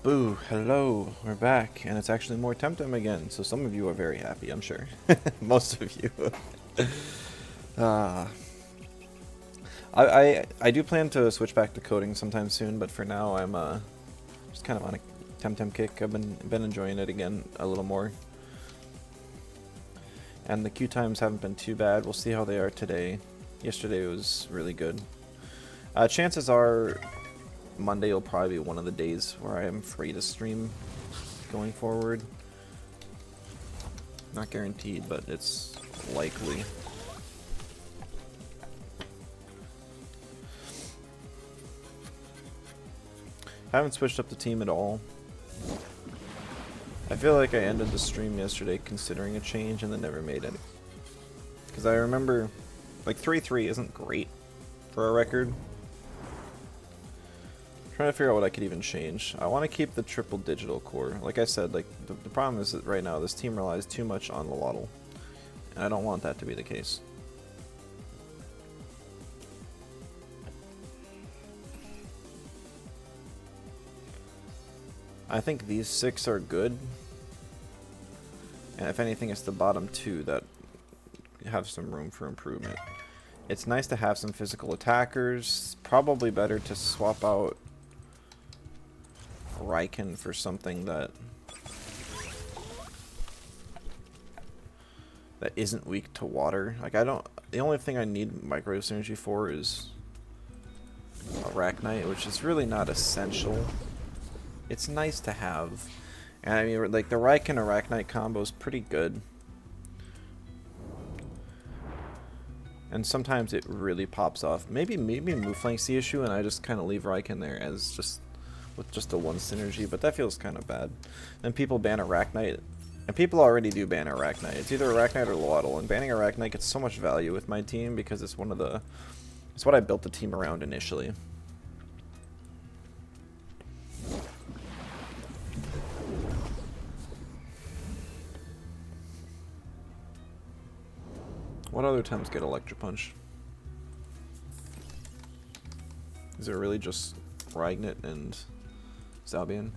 Boo, hello, we're back, and it's actually more Temtem again, so some of you are very happy, I'm sure. Most of you. uh, I do plan to switch back to coding sometime soon, but for now I'm just kind of on a Temtem kick. I've been enjoying it again a little more. And the queue times haven't been too bad. We'll see how they are today. Yesterday was really good. Chances are Monday will probably be one of the days where I am free to stream going forward. Not guaranteed, but it's likely. I haven't switched up the team at all. I feel like I ended the stream yesterday considering a change and then never made it. Because I remember, like, 3-3 isn't great for a record. Trying to figure out what I could even change. I want to keep the triple digital core. Like I said, like the problem is that right now this team relies too much on the Waddle, and I don't want that to be the case. I think these 6 are good, and if anything it's the bottom 2 that have some room for improvement. It's nice to have some physical attackers. Probably better to swap out Riken for something that isn't weak to water. Like the only thing I need micro synergy for is Arachnite, which is really not essential. It's nice to have. And I mean, like the Riken Arachnite combo is pretty good. And sometimes it really pops off. Maybe move flank's the issue and I just kind of leave Riken there as with just the one synergy, but that feels kind of bad. Then people ban Arachnite, and people already do ban Arachnite. It's either Arachnite or Waddle, and banning Arachnite gets so much value with my team because it's it's what I built the team around initially. What other Tems get Electro Punch? Is it really just Ragnit and Zalbian?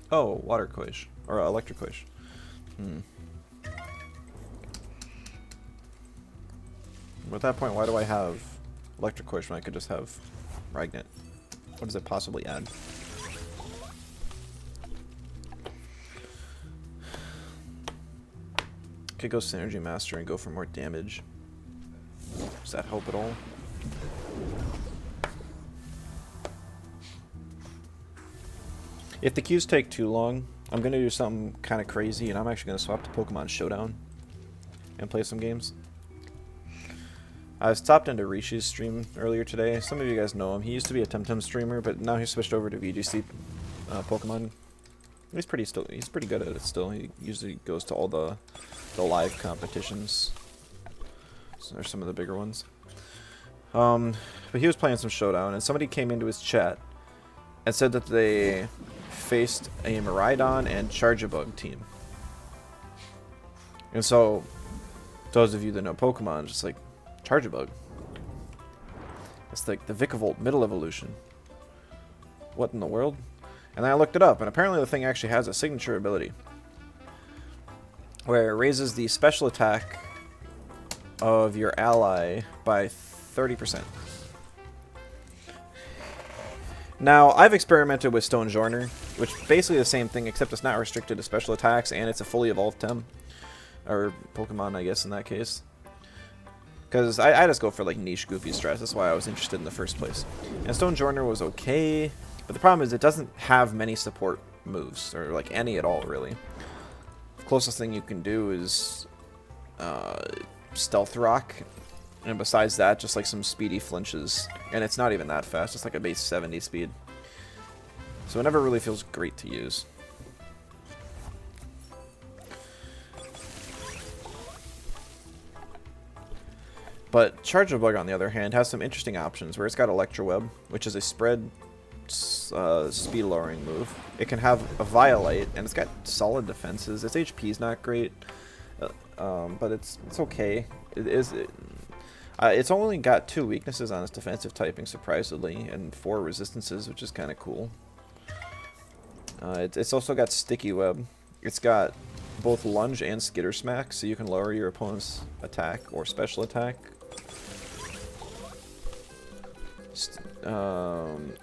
Oh, Water Quish. Or Electric Quish. But at that point, why do I have Electric Quish when I could just have Ragnit? What does it possibly add? Could go Synergy Master and go for more damage. Does that help at all? If the queues take too long, I'm going to do something kind of crazy, and I'm actually going to swap to Pokemon Showdown and play some games. I stopped into Rishi's stream earlier today. Some of you guys know him. He used to be a Temtem streamer, but now he's switched over to VGC Pokemon. He's pretty good at it still. He usually goes to all the live competitions. So there's some of the bigger ones. But he was playing some Showdown, and somebody came into his chat and said that they faced a Miraidon and Charjabug team. And so, those of you that know Pokemon, just like, Charjabug. It's like the Vikavolt middle evolution. What in the world? And then I looked it up, and apparently the thing actually has a signature ability where it raises the special attack of your ally by 30%. Now, I've experimented with Stone Jorner, which is basically the same thing, except it's not restricted to special attacks, and it's a fully evolved Tem. Or Pokemon, I guess, in that case. Because I just go for, like, niche, goofy strats. That's why I was interested in the first place. And Stone Jorner was okay, but the problem is it doesn't have many support moves, or, like, any at all, really. The closest thing you can do is Stealth Rock. And besides that, just like some speedy flinches. And it's not even that fast, it's like a base 70 speed. So it never really feels great to use. But Charjabug, on the other hand, has some interesting options where it's got Electro Web, which is a spread speed lowering move. It can have a Violate, and it's got solid defenses. Its HP is not great, but it's okay. It's only got 2 weaknesses on its defensive typing, surprisingly, and 4 resistances, which is kind of cool. It's also got Sticky Web. It's got both Lunge and Skitter Smack, so you can lower your opponent's attack or special attack.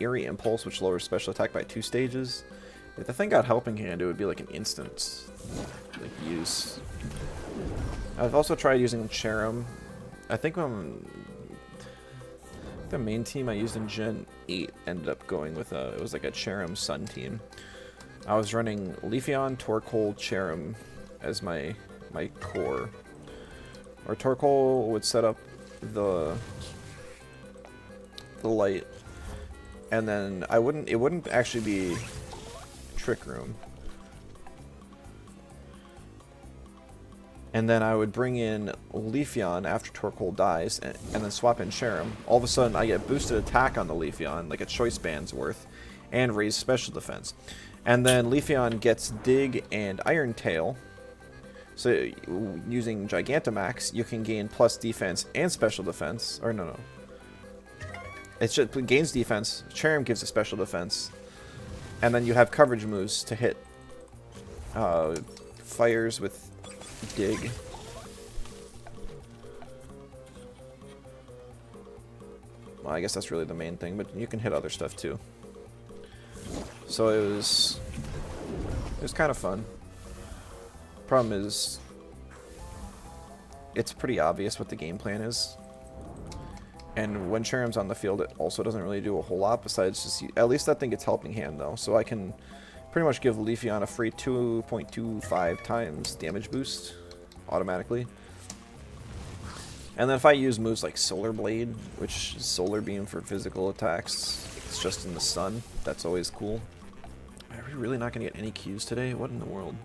Eerie Impulse, which lowers special attack by 2 stages. If the thing got Helping Hand, it would be like an instant use. I've also tried using Cherrim. I think the main team I used in Gen 8 ended up going with it was like a Cherrim Sun team. I was running Leafeon, Torkoal, Cherrim as my core. Or Torkoal would set up the light, and then it wouldn't actually be Trick Room. And then I would bring in Leafeon after Torkoal dies, and then swap in Cherrim. All of a sudden, I get boosted attack on the Leafeon, like a choice band's worth, and raised special defense. And then Leafeon gets Dig and Iron Tail. So using Gigantamax, you can gain plus defense and special defense. Or no. It gains defense. Cherrim gives a special defense. And then you have coverage moves to hit fires with Dig. Well, I guess that's really the main thing, but you can hit other stuff too. So it was kind of fun. Problem is, it's pretty obvious what the game plan is. And when Cherrim's on the field, it also doesn't really do a whole lot besides just... At least that thing gets Helping Hand, though. So I can pretty much give Leafeon a free 2.25 times damage boost automatically. And then if I use moves like Solar Blade, which is Solar Beam for physical attacks, it's just in the sun. That's always cool. Are we really not going to get any Qs today? What in the world?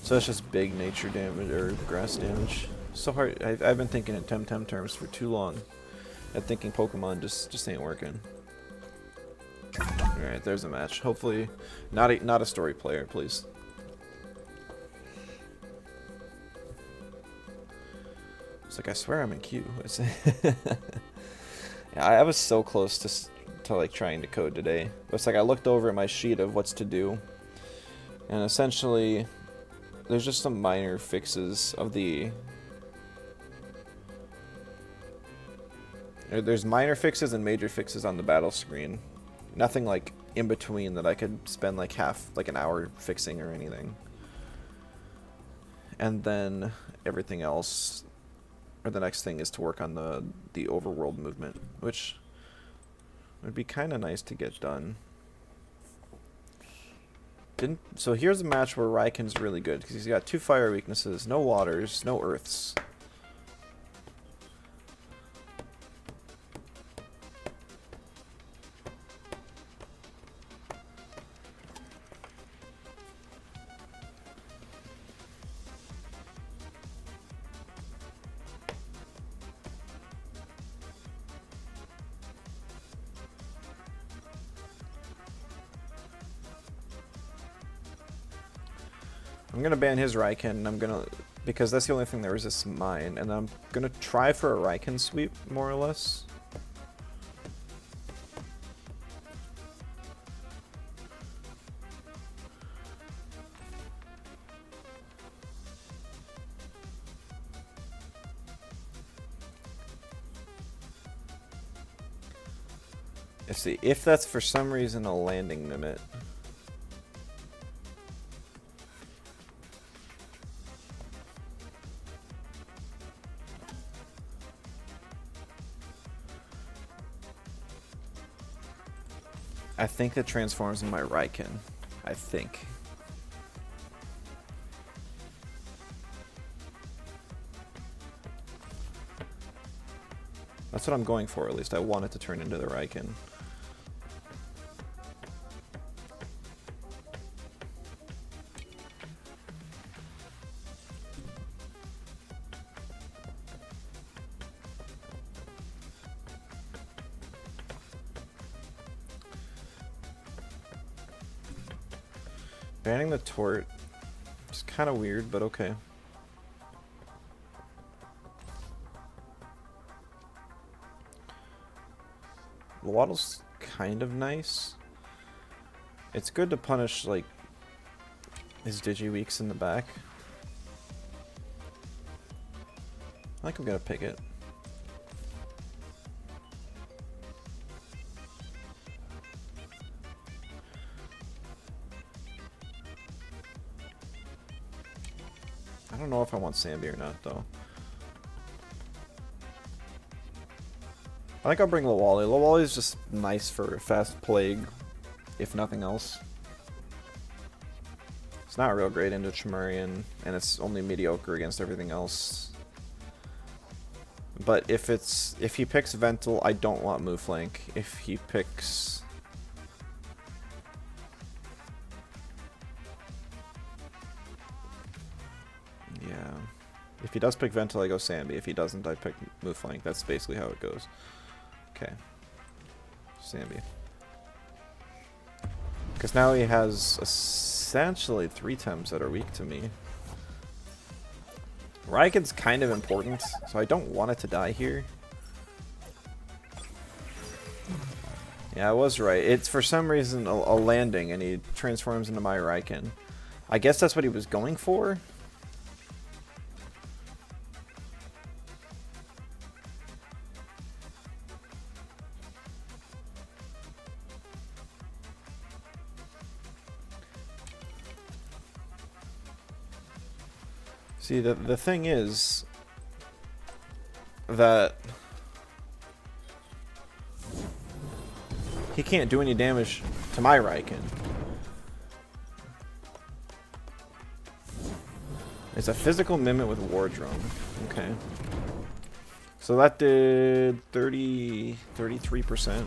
So that's just big nature damage, or grass damage. So hard. I've been thinking in Temtem terms for too long. I'm thinking Pokemon just ain't working. Alright, there's a match. Hopefully, not a story player, please. It's like, I swear I'm in Q. Yeah, I was so close to like trying to code today. But it's like I looked over at my sheet of what's to do, and essentially, there's just some minor fixes of the... There's minor fixes and major fixes on the battle screen. Nothing like in between that I could spend like an hour fixing or anything. And then everything else, or the next thing is to work on the overworld movement, which would be kind of nice to get done. So here's a match where Raiken's really good because he's got 2 fire weaknesses, no waters, no earths. I'm gonna ban his Raiken, because that's the only thing that resists mine, and I'm gonna try for a Raiken sweep, more or less. Let's see, if that's for some reason a landing Mimit. I think that transforms in my Raiken. I think. That's what I'm going for, at least. I want it to turn into the Raiken. Banning the Tort is kind of weird, but okay. Waddle's kind of nice. It's good to punish, like, his Digiweeks in the back. I think I'm gonna pick it. I don't know if I want Sambi or not, though. I think I'll bring Lawali. Lawali is just nice for fast plague, if nothing else. It's not real great into Chimerian, and it's only mediocre against everything else. But if he picks Vental, I don't want Move Flank. If he picks... Yeah. If he does pick Vental, I go Sambi. If he doesn't, I pick Move Flank. That's basically how it goes. Okay. Sambi. Because now he has essentially 3 Tems that are weak to me. Raiken's kind of important, so I don't want it to die here. Yeah, I was right. It's for some reason a landing, and he transforms into my Raiken. I guess that's what he was going for. See, the thing is that he can't do any damage to my Raiken. It's a physical mimic with War Drum. Okay. So that did 33%.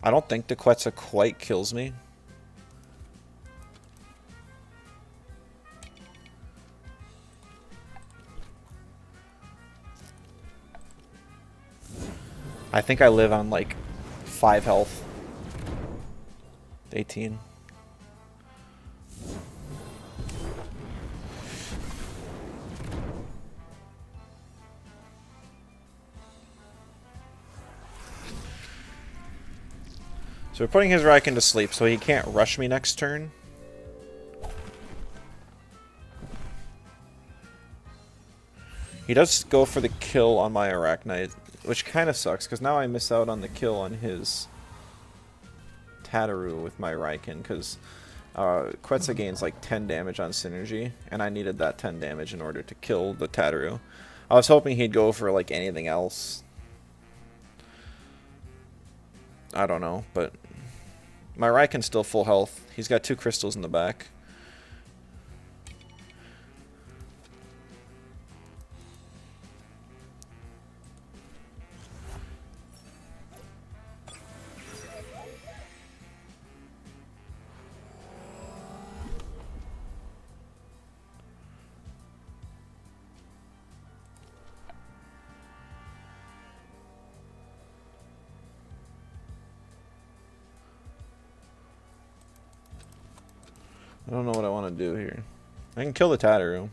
I don't think the Quetzal quite kills me. I think I live on like 5 health. 18. So we're putting his Raiken to sleep so he can't rush me next turn. He does go for the kill on my Arachnite, which kind of sucks because now I miss out on the kill on his Tataru with my Raiken because Quetzal gains like 10 damage on synergy, and I needed that 10 damage in order to kill the Tataru. I was hoping he'd go for like anything else. I don't know, but my Raiken's still full health. He's got 2 crystals in the back. I don't know what I want to do here. I can kill the Tataru.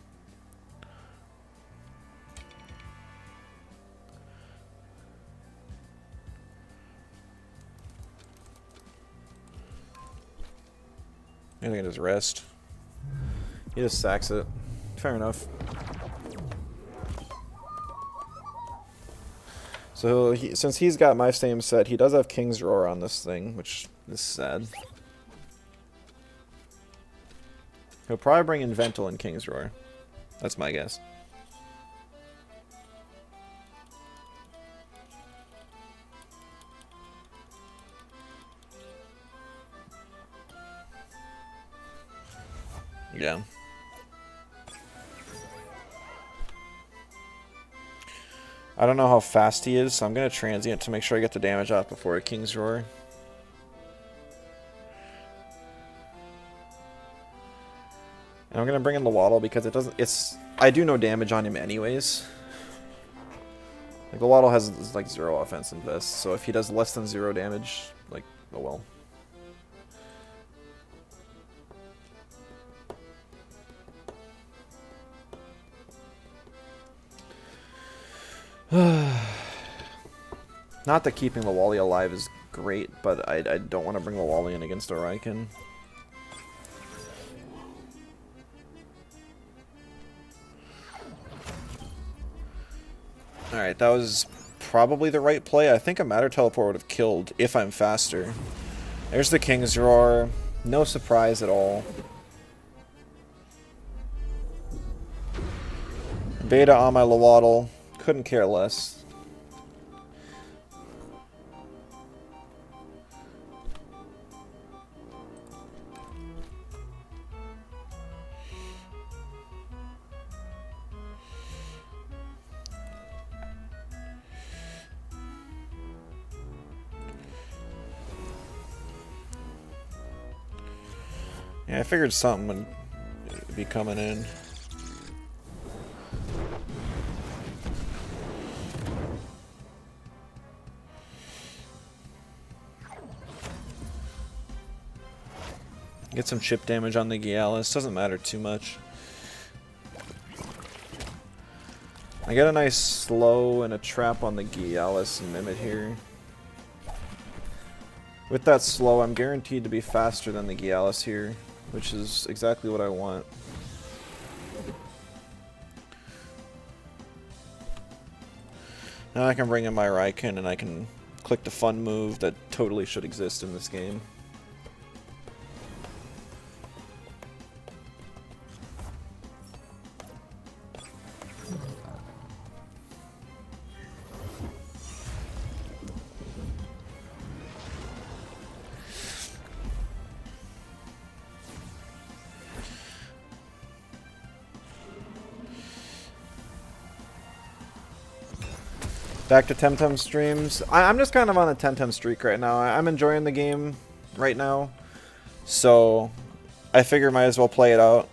I think I just rest. He just sacks it. Fair enough. So since he's got my same set, he does have King's Roar on this thing, which is sad. He'll probably bring in Vental and King's Roar. That's my guess. Yeah. I don't know how fast he is, so I'm going to transient to make sure I get the damage off before a King's Roar. And I'm gonna bring in the Waddle because it doesn't. I do no damage on him anyways. Like the Waddle has like 0 offense and vest, so if he does less than 0 damage, like, oh well. Not that keeping the Wally alive is great, but I don't want to bring the Wally in against a Raiken. Alright, that was probably the right play. I think a Matter Teleport would have killed if I'm faster. There's the King's Roar. No surprise at all. Beta on my Lawaddle. Couldn't care less. Yeah, I figured something would be coming in. Get some chip damage on the Gialis, doesn't matter too much. I get a nice slow and a trap on the Gialis and Mimit here. With that slow, I'm guaranteed to be faster than the Gialis here, which is exactly what I want. Now I can bring in my Raiken and I can click the fun move that totally should exist in this game. Back to Temtem streams. I'm just kind of on a Temtem streak right now. I'm enjoying the game right now, so I figure might as well play it out.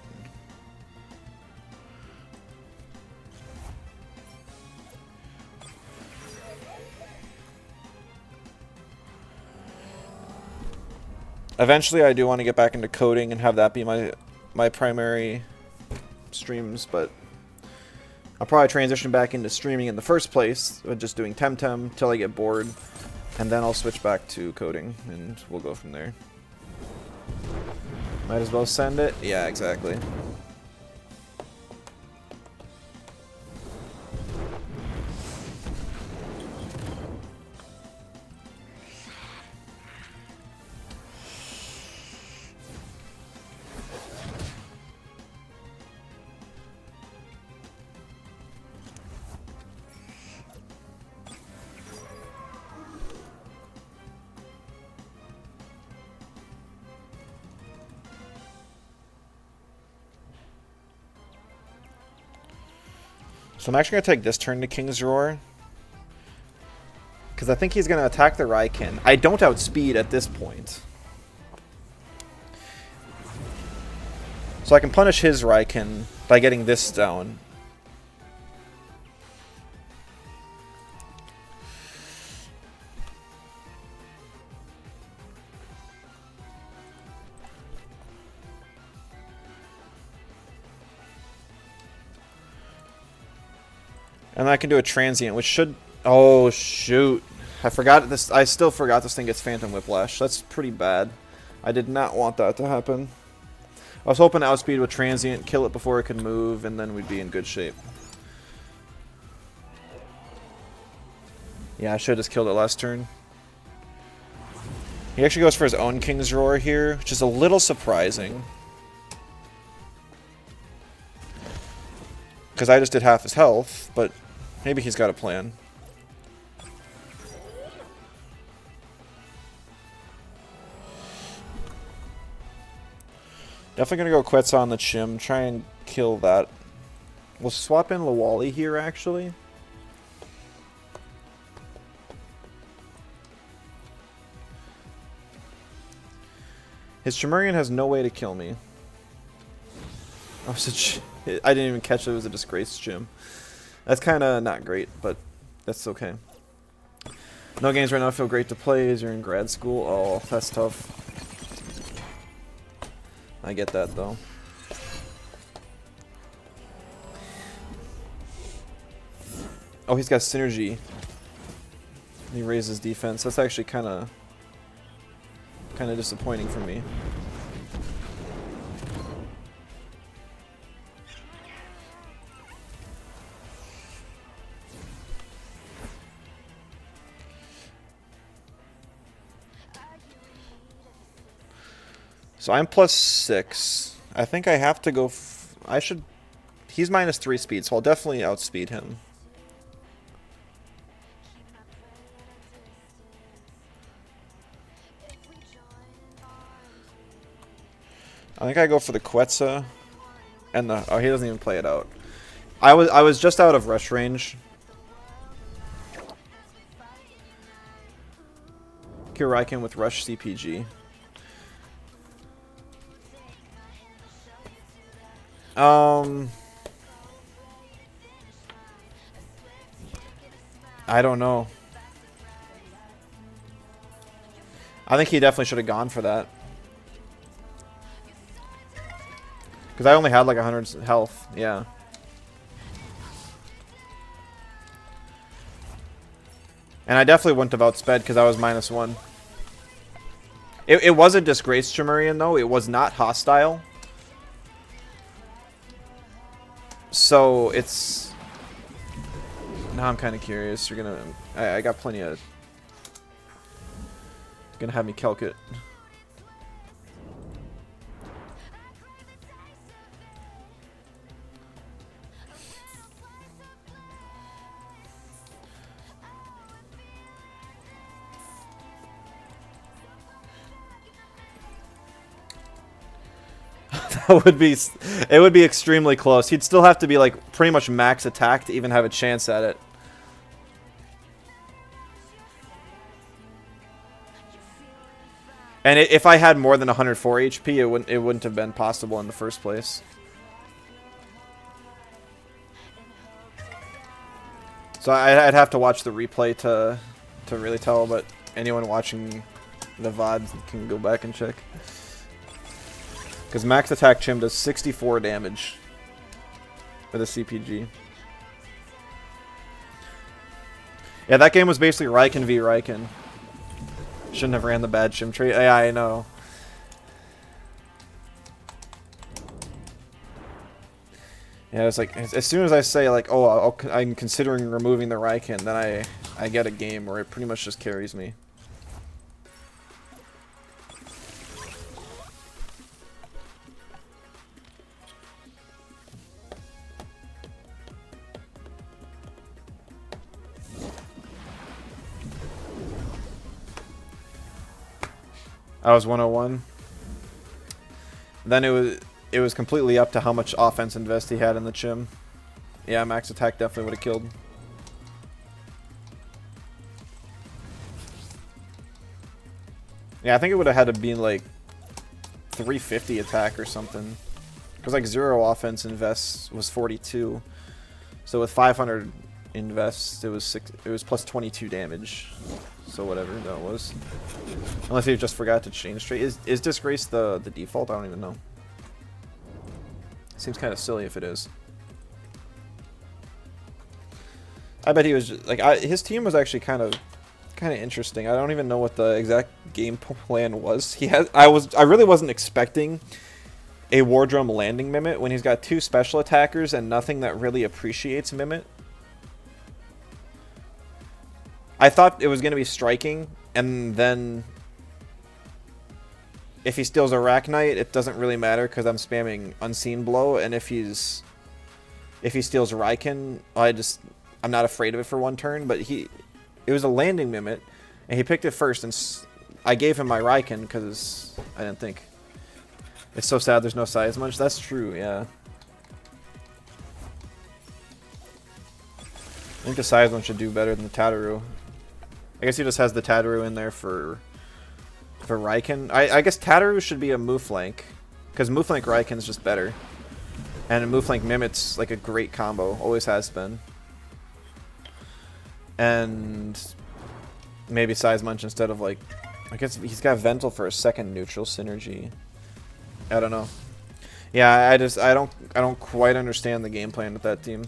Eventually I do want to get back into coding and have that be my primary streams, but I'll probably transition back into streaming in the first place, just doing Temtem till I get bored, and then I'll switch back to coding, and we'll go from there. Might as well send it? Yeah, exactly. So I'm actually going to take this turn to King's Roar, because I think he's going to attack the Raiken. I don't outspeed at this point. So I can punish his Raiken by getting this down. And I can do a transient, which should... Oh, shoot. I forgot this. I still forgot this thing gets Phantom Whiplash. That's pretty bad. I did not want that to happen. I was hoping to outspeed with transient, kill it before it could move, and then we'd be in good shape. Yeah, I should have just killed it last turn. He actually goes for his own King's Roar here, which is a little surprising. Because I just did half his health, but maybe he's got a plan. Definitely going to go Quetzal on the Chim, try and kill that. We'll swap in Lawali here, actually. His Chimerian has no way to kill me. Oh, such. I didn't even catch it was a disgraced gym. That's kind of not great, but that's okay. No games right now feel great to play as you're in grad school. Oh, that's tough. I get that though. Oh, he's got synergy. He raises defense. That's actually kind of disappointing for me. So I'm +6. I think I have to go. I should. He's -3 speed, so I'll definitely outspeed him. I think I go for the Quetzal and the. Oh, he doesn't even play it out. I was just out of rush range. Kiraken with rush CPG. I don't know. I think he definitely should have gone for that. Because I only had like 100 health, yeah. And I definitely wouldn't have outsped because I was -1. It was a disgraced Tremorian though, it was not hostile. So it's... Now I'm kind of curious. You're gonna... I got plenty of... Gonna have me calc it. That would be... It would be extremely close. He'd still have to be like pretty much max attack to even have a chance at it. And if I had more than 104 HP, it wouldn't have been possible in the first place. So I'd have to watch the replay to really tell, but anyone watching the VOD can go back and check. Because max attack Chim does 64 damage with a CPG. Yeah, that game was basically Riken v Riken. Shouldn't have ran the bad Chim tree. Yeah, I know. Yeah, it's like as soon as I say like, oh, I'm considering removing the Riken, then I get a game where it pretty much just carries me. I was 101. Then it was completely up to how much offense invest he had in the Chim. Yeah, max attack definitely would have killed. Yeah, I think it would have had to be like 350 attack or something. Because like 0 offense invest was 42. So with 500 invest, it was plus 22 damage. So whatever that was. Unless he just forgot to change straight. Is Disgrace the default? I don't even know. Seems kind of silly if it is. I bet he was just, like his team was actually kind of interesting. I don't even know what the exact game plan was. I really wasn't expecting a War Drum landing Mimit when he's got 2 special attackers and nothing that really appreciates Mimit. I thought it was going to be striking, and then if he steals Arachnite, it doesn't really matter because I'm spamming Unseen Blow, and if he steals Riken, I'm not afraid of it for 1 turn, but it was a landing Mimit, and he picked it first, and I gave him my Riken because I didn't think. It's so sad there's no size munch. That's true, yeah. I think the size one should do better than the Tataru. I guess he just has the Tataru in there for Riken. I guess Tataru should be a Mouflank, because Mouflank Riken's just better. And a move like Mimit's like a great combo, always has been. And maybe Size Munch instead of like, I guess he's got Ventil for a second neutral synergy. I don't know. Yeah, I don't quite understand the game plan with that team.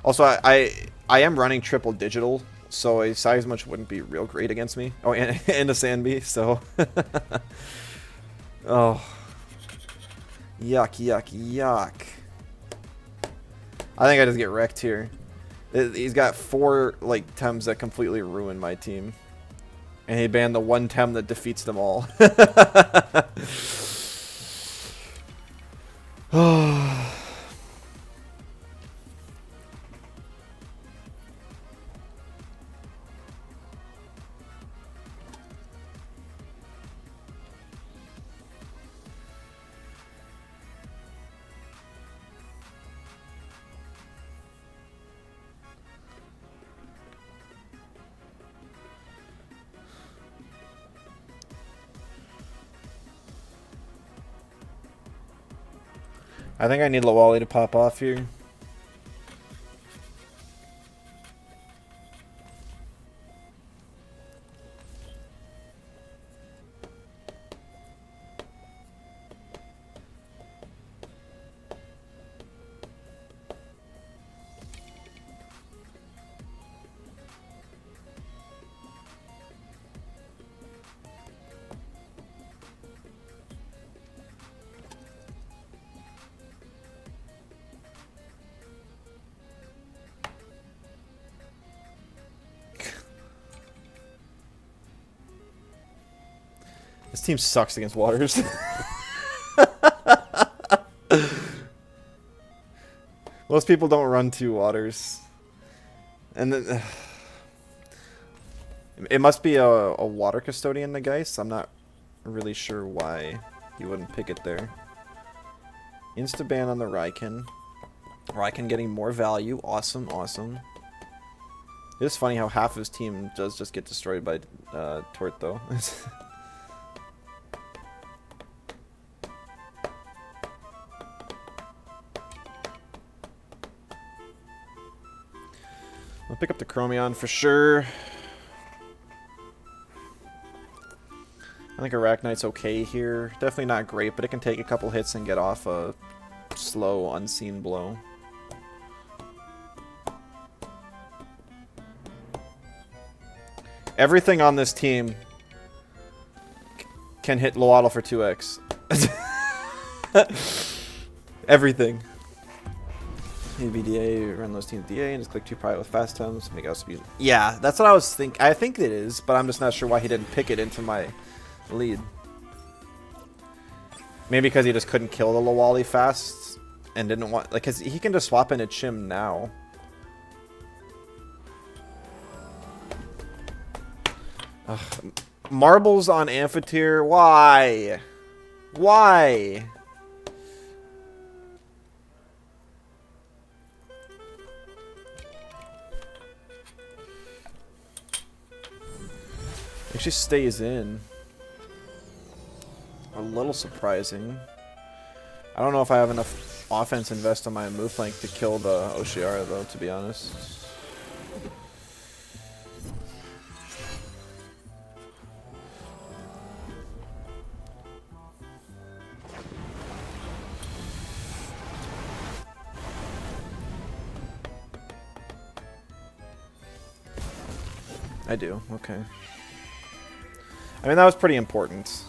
Also, I am running triple digital, so a Size Munch wouldn't be real great against me. Oh, and a Sandbee, so oh. Yuck, yuck, yuck. I think I just get wrecked here. He's got 4 like Tems that completely ruin my team. And he banned the one Tem that defeats them all. I think I need Lawali to pop off here. This team sucks against waters. Most people don't run 2 waters. And then, it must be a water custodian, the Geist. I'm not really sure why he wouldn't pick it there. Insta-ban on the Raiken. Raiken getting more value. Awesome, awesome. It is funny how half his team does just get destroyed by Tort, though. I'll pick up the Chromion for sure. I think Arachnite's okay here. Definitely not great, but it can take a couple hits and get off a slow, unseen blow. Everything on this team can hit Loaddle for 2x. Everything. ABDA, run those teams DA, and just click 2 pilot with fast Tems. Make us be. Yeah, that's what I was thinking. I think it is, but I'm just not sure why he didn't pick it into my lead. Maybe because he just couldn't kill the Lawali fast and didn't want, like, cause he can just swap into Chim now. Ugh. Marbles on Amphitheater. Why? Why? Actually stays in. A little surprising. I don't know if I have enough offense invest on my move flank to kill the Oshiara though, to be honest. I do, okay. I mean, that was pretty important.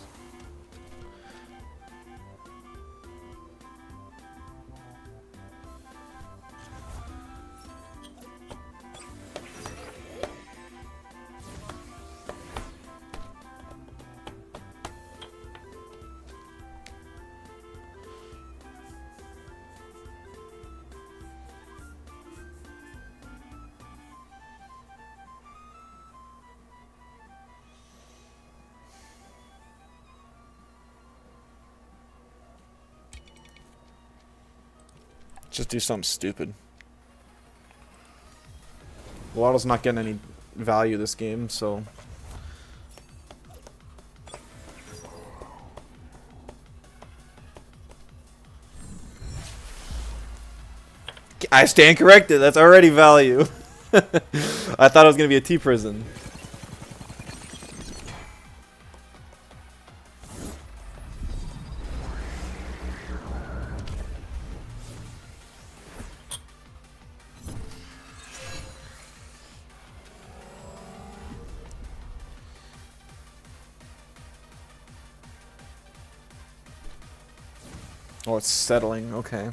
Just do something stupid. Waddle's not getting any value this game, so... I stand corrected. That's already value. I thought it was gonna be a T prison. Oh, it's settling. Okay.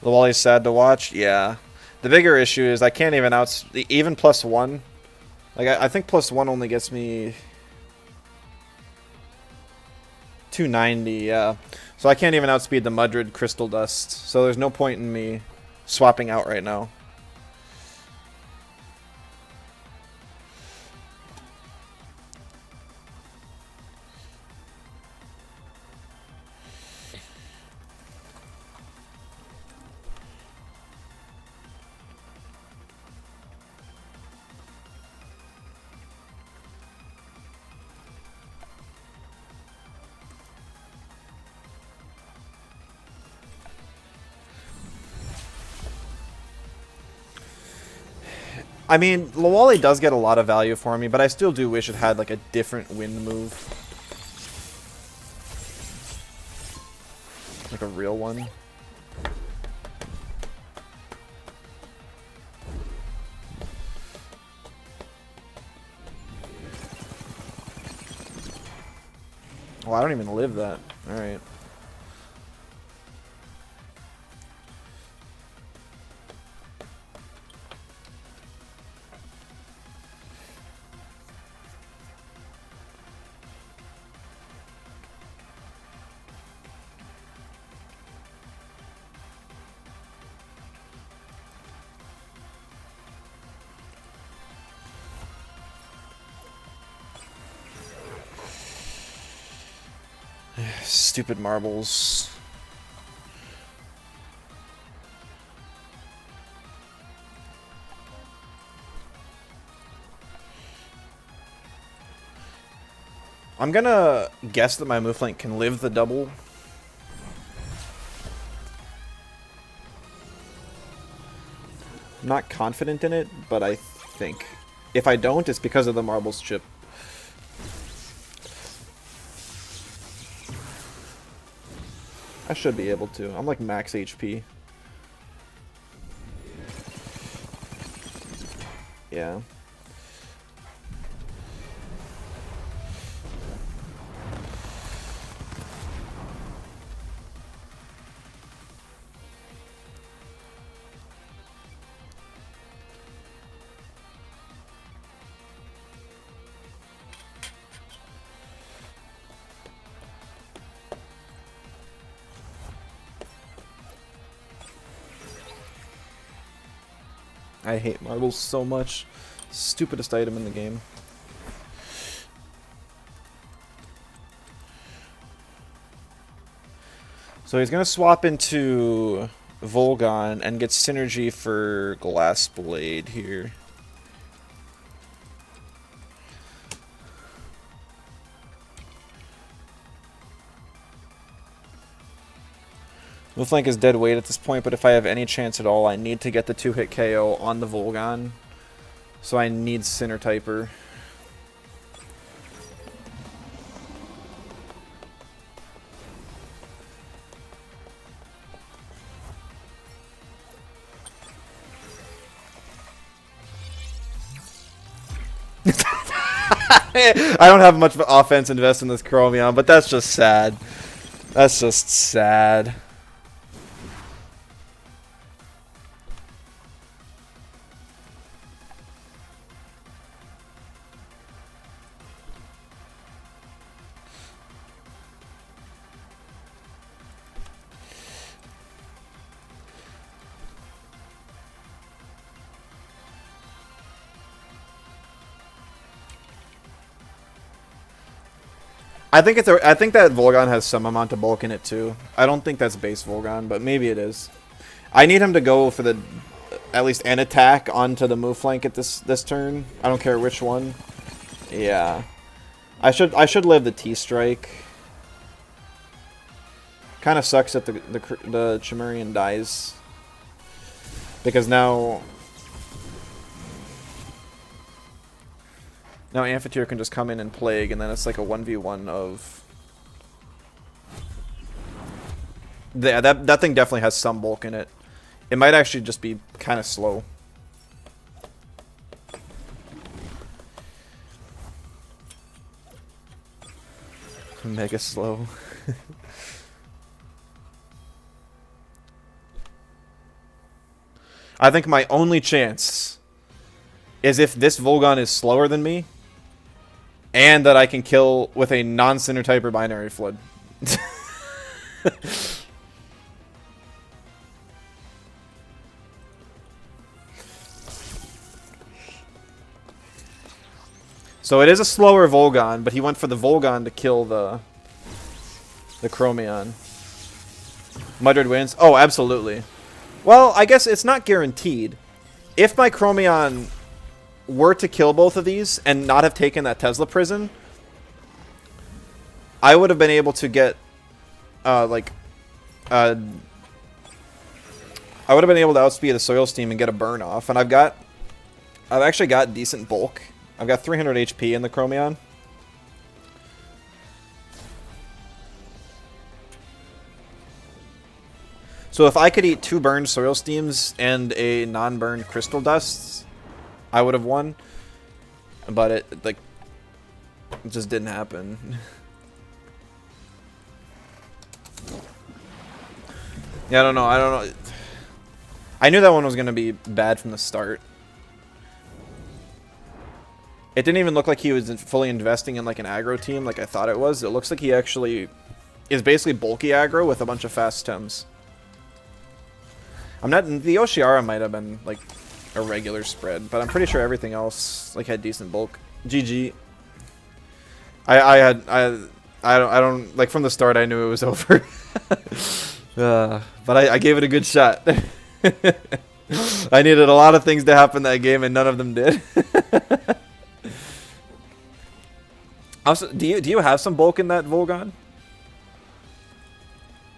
Lawali's sad to watch. Yeah. The bigger issue is I can't even even +1. Like I think +1 only gets me 290. Yeah. So I can't even outspeed the Mudrid Crystal Dust. So there's no point in me swapping out right now. I mean, Lawali does get a lot of value for me, but I still do wish it had like a different wind move. Like a real one. Oh, I don't even live that. Alright. Stupid marbles. I'm gonna guess that my move link can live the double. I'm not confident in it, but I think. If I don't, it's because of the marbles chip. I should be able to. I'm like max HP. Yeah. I hate marbles so much. Stupidest item in the game. So he's gonna swap into Volgon and get synergy for Glass Blade here. Mooflank is dead weight at this point, but if I have any chance at all, I need to get the 2-hit KO on the Volgon. So I need Sinner Typer. I don't have much offense invest in this Chromion, but that's just sad. That's just sad. I think that Volgon has some amount of bulk in it too. I don't think that's base Volgon, but maybe it is. I need him to go for the at least an attack onto the move flank at this turn. I don't care which one. Yeah. I should live the T-Strike. Kind of sucks that the Chimerian dies. Because now Amphitheater can just come in and plague, and then it's like a 1v1 of... Yeah, that thing definitely has some bulk in it. It might actually just be kind of slow. Mega slow. I think my only chance is if this Volgon is slower than me, and that I can kill with a non-Cinder type or binary flood. So it is a slower Volgon, but he went for the Volgon to kill the Chromion. Mudred wins? Oh, absolutely. Well, I guess it's not guaranteed. If my Chromion were to kill both of these and not have taken that Tesla prison, I would have been able to get, I would have been able to outspeed the Soil Steam and get a burn off. And I've actually got decent bulk. I've got 300 HP in the Chromion. So if I could eat 2 burned Soil Steams and a non-burned Crystal Dusts, I would have won. But it just didn't happen. Yeah, I don't know. I knew that one was going to be bad from the start. It didn't even look like he was fully investing in like an aggro team like I thought it was. It looks like he actually is basically bulky aggro with a bunch of fast stems. The Oshiara might have been like a regular spread, but I'm pretty sure everything else like had decent bulk. GG. I don't like from the start I knew it was over. But I gave it a good shot. I needed a lot of things to happen that game and none of them did. Also, do you have some bulk in that Volgon?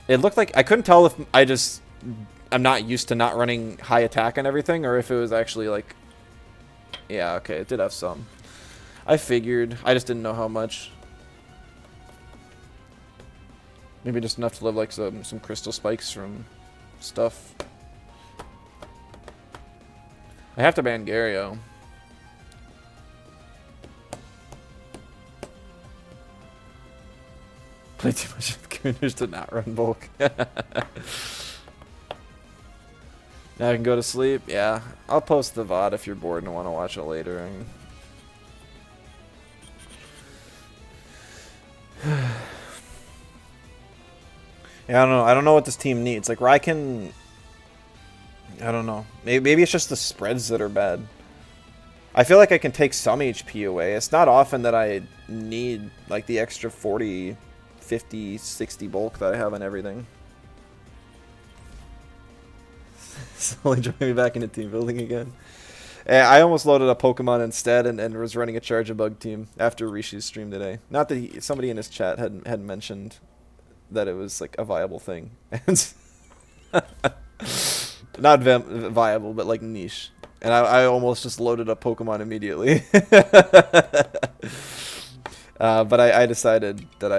It looked like I couldn't tell if I'm not used to not running high attack and everything, or if it was actually like, yeah, okay, it did have some. I figured, I just didn't know how much. Maybe just enough to live like some crystal spikes from stuff. I have to ban Gario. Play too much of Gooners to not run bulk. Now I can go to sleep? Yeah. I'll post the VOD if you're bored and want to watch it later. Yeah, I don't know. I don't know what this team needs. Like, Raiken... I don't know. Maybe it's just the spreads that are bad. I feel like I can take some HP away. It's not often that I need, like, the extra 40, 50, 60 bulk that I have on everything. Slowly join me back into team building again. I almost loaded a Pokemon instead and was running a Charge-a-Bug team after Rishi's stream today. Not that somebody in his chat had mentioned that it was like a viable thing. Not viable, but like niche. And I almost just loaded up Pokemon immediately. But I decided that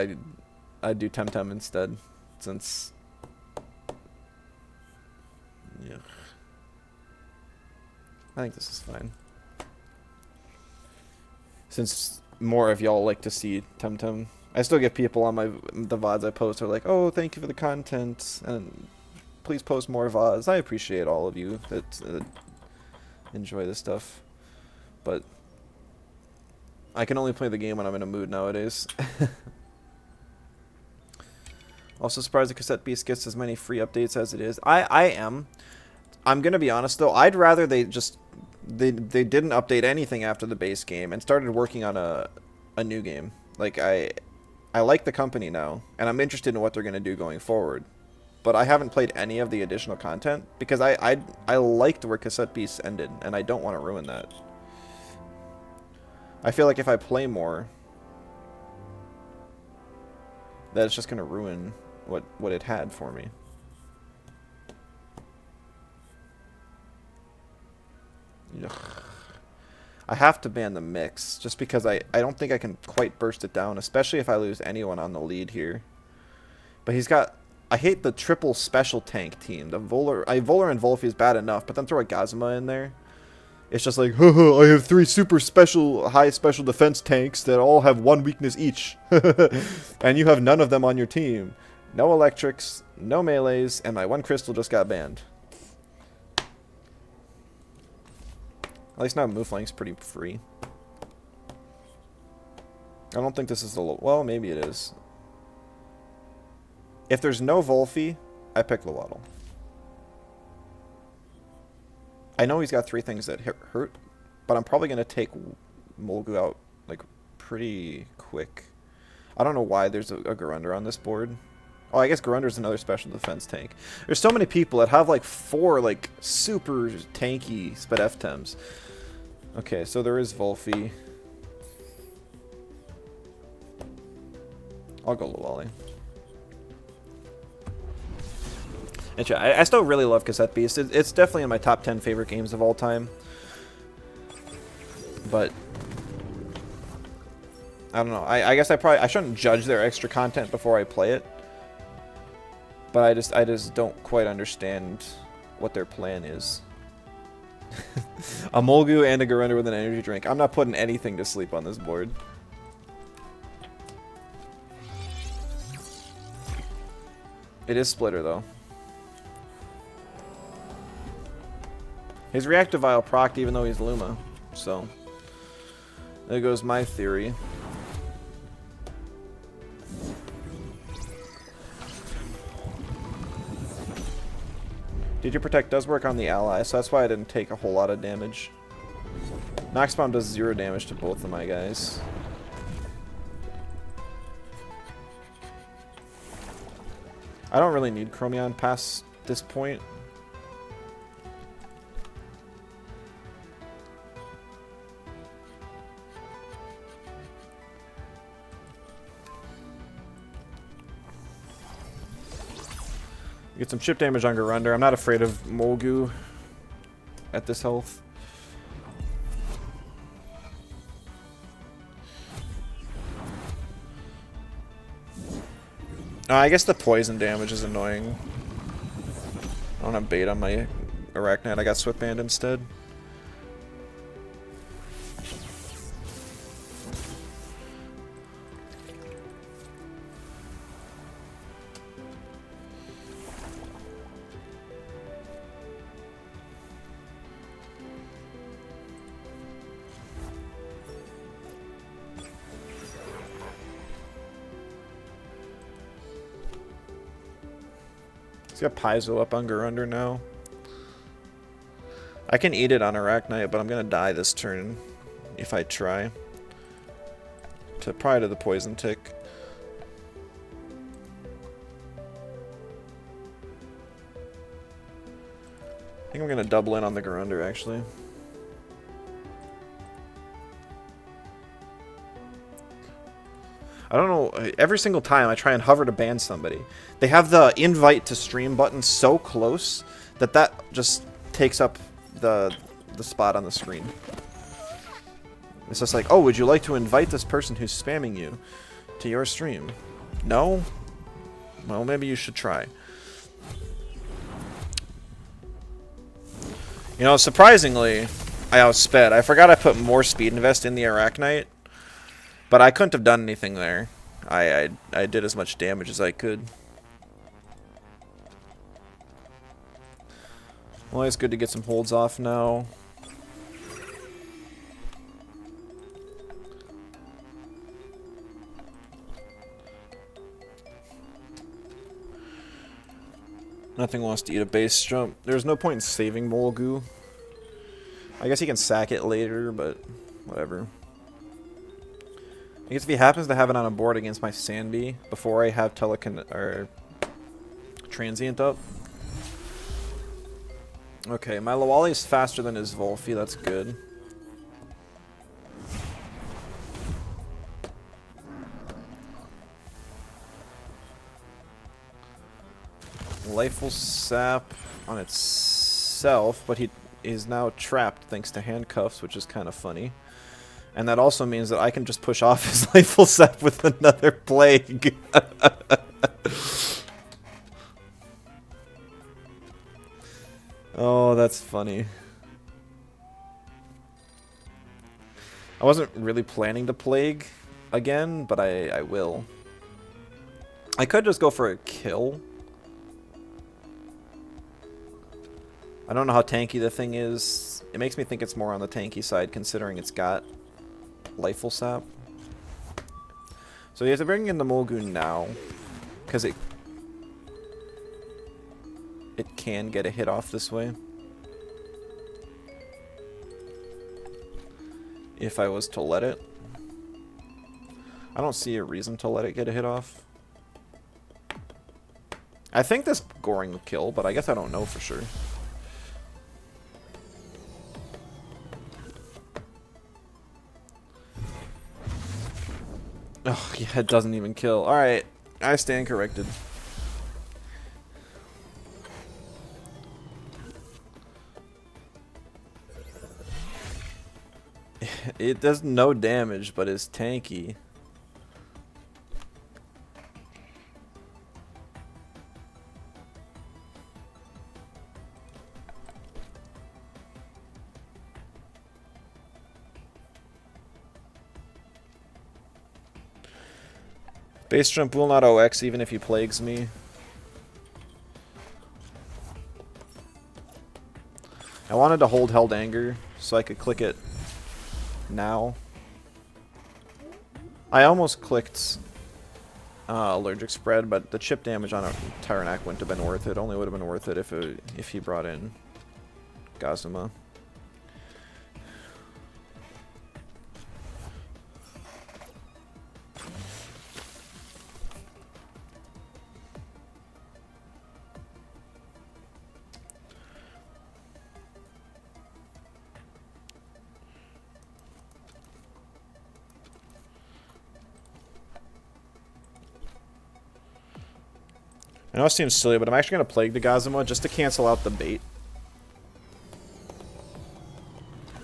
I'd do Temtem instead, since... Yeah. I think this is fine. Since more of y'all like to see Temtem. I still get people on the VODs I post are like, oh, thank you for the content, and please post more VODs. I appreciate all of you that enjoy this stuff. But I can only play the game when I'm in a mood nowadays. Also surprised the Cassette Beast gets as many free updates as it is. I am. I'm going to be honest, though. I'd rather they didn't update anything after the base game and started working on a new game. Like, I like the company now, and I'm interested in what they're going to do going forward. But I haven't played any of the additional content because I liked where Cassette Beasts ended, and I don't want to ruin that. I feel like if I play more, that it's just going to ruin what it had for me. Ugh. I have to ban the mix, just because I don't think I can quite burst it down, especially if I lose anyone on the lead here. But he's got... I hate the triple special tank team. The Volar and Wolfie is bad enough, but then throw a Gazuma in there. It's just like, haha, I have 3 super special, high special defense tanks that all have 1 weakness each. And you have none of them on your team. No electrics, no melees, and my 1 crystal just got banned. At least now Mooflang's pretty free. I don't think this is the low... Well, maybe it is. If there's no Wolfie, I pick Lowaddle. I know he's got 3 things that hurt, but I'm probably going to take Molgu out, like, pretty quick. I don't know why there's a Garunder on this board. Oh, I guess Garunder's another special defense tank. There's so many people that have, like, 4, like, super tanky Temtems. Okay, so there is Wolfie. I'll go Lawali. And I still really love Cassette Beast. It's definitely in my top 10 favorite games of all time. But I don't know. I guess I shouldn't judge their extra content before I play it. But I just don't quite understand what their plan is. A Molgu and a Garunder with an energy drink. I'm not putting anything to sleep on this board. It is Splitter though. His reactive vial procced even though he's Luma, so there goes my theory. DJ Protect does work on the ally, so that's why I didn't take a whole lot of damage. Nox Bomb does 0 damage to both of my guys. I don't really need Chromion past this point. Get some chip damage on Garunder. I'm not afraid of Molgu at this health. I guess the poison damage is annoying. I don't have bait on my Arachnite. I got Swift Band instead. Got Paizo up on Garunder now. I can eat it on Arachnite, but I'm gonna die this turn if I try. Probably to the poison tick. I think I'm gonna double in on the Garunder actually. I don't know, every single time I try and hover to ban somebody, they have the invite to stream button so close that that just takes up the spot on the screen. It's just like, oh, would you like to invite this person who's spamming you to your stream? No? Well, maybe you should try. You know, surprisingly, I outsped. I forgot I put more speed invest in the Arachnite. But I couldn't have done anything there. I did as much damage as I could. Well, it's good to get some holds off now. Nothing wants to eat a base jump. There's no point in saving Molgu. I guess he can sack it later, but whatever. I guess if he happens to have it on a board against my Sandy before I have or Transient up. Okay, my Lawali is faster than his Wolfie, that's good. Lifeful Sap on itself, but he is now trapped thanks to handcuffs, which is kind of funny. And that also means that I can just push off his Lifeful Sap with another Plague. Oh, that's funny. I wasn't really planning to Plague again, but I will. I could just go for a kill. I don't know how tanky the thing is. It makes me think it's more on the tanky side, considering it's got Lifeful Sap. So you have to bring in the Mulgoon now, because it can get a hit off this way. If I was to let it. I don't see a reason to let it get a hit off. I think this Goring will kill, but I guess I don't know for sure. Oh, yeah, it doesn't even kill. Alright, I stand corrected. It does no damage, but it's tanky. Base jump will not OX even if he plagues me. I wanted to hold Held Anger so I could click it now. I almost clicked Allergic Spread, but the chip damage on a Tyrannac wouldn't have been worth it. Only would have been worth it if he brought in Gazuma. I know it seems silly, but I'm actually going to Plague the Gazuma just to cancel out the bait.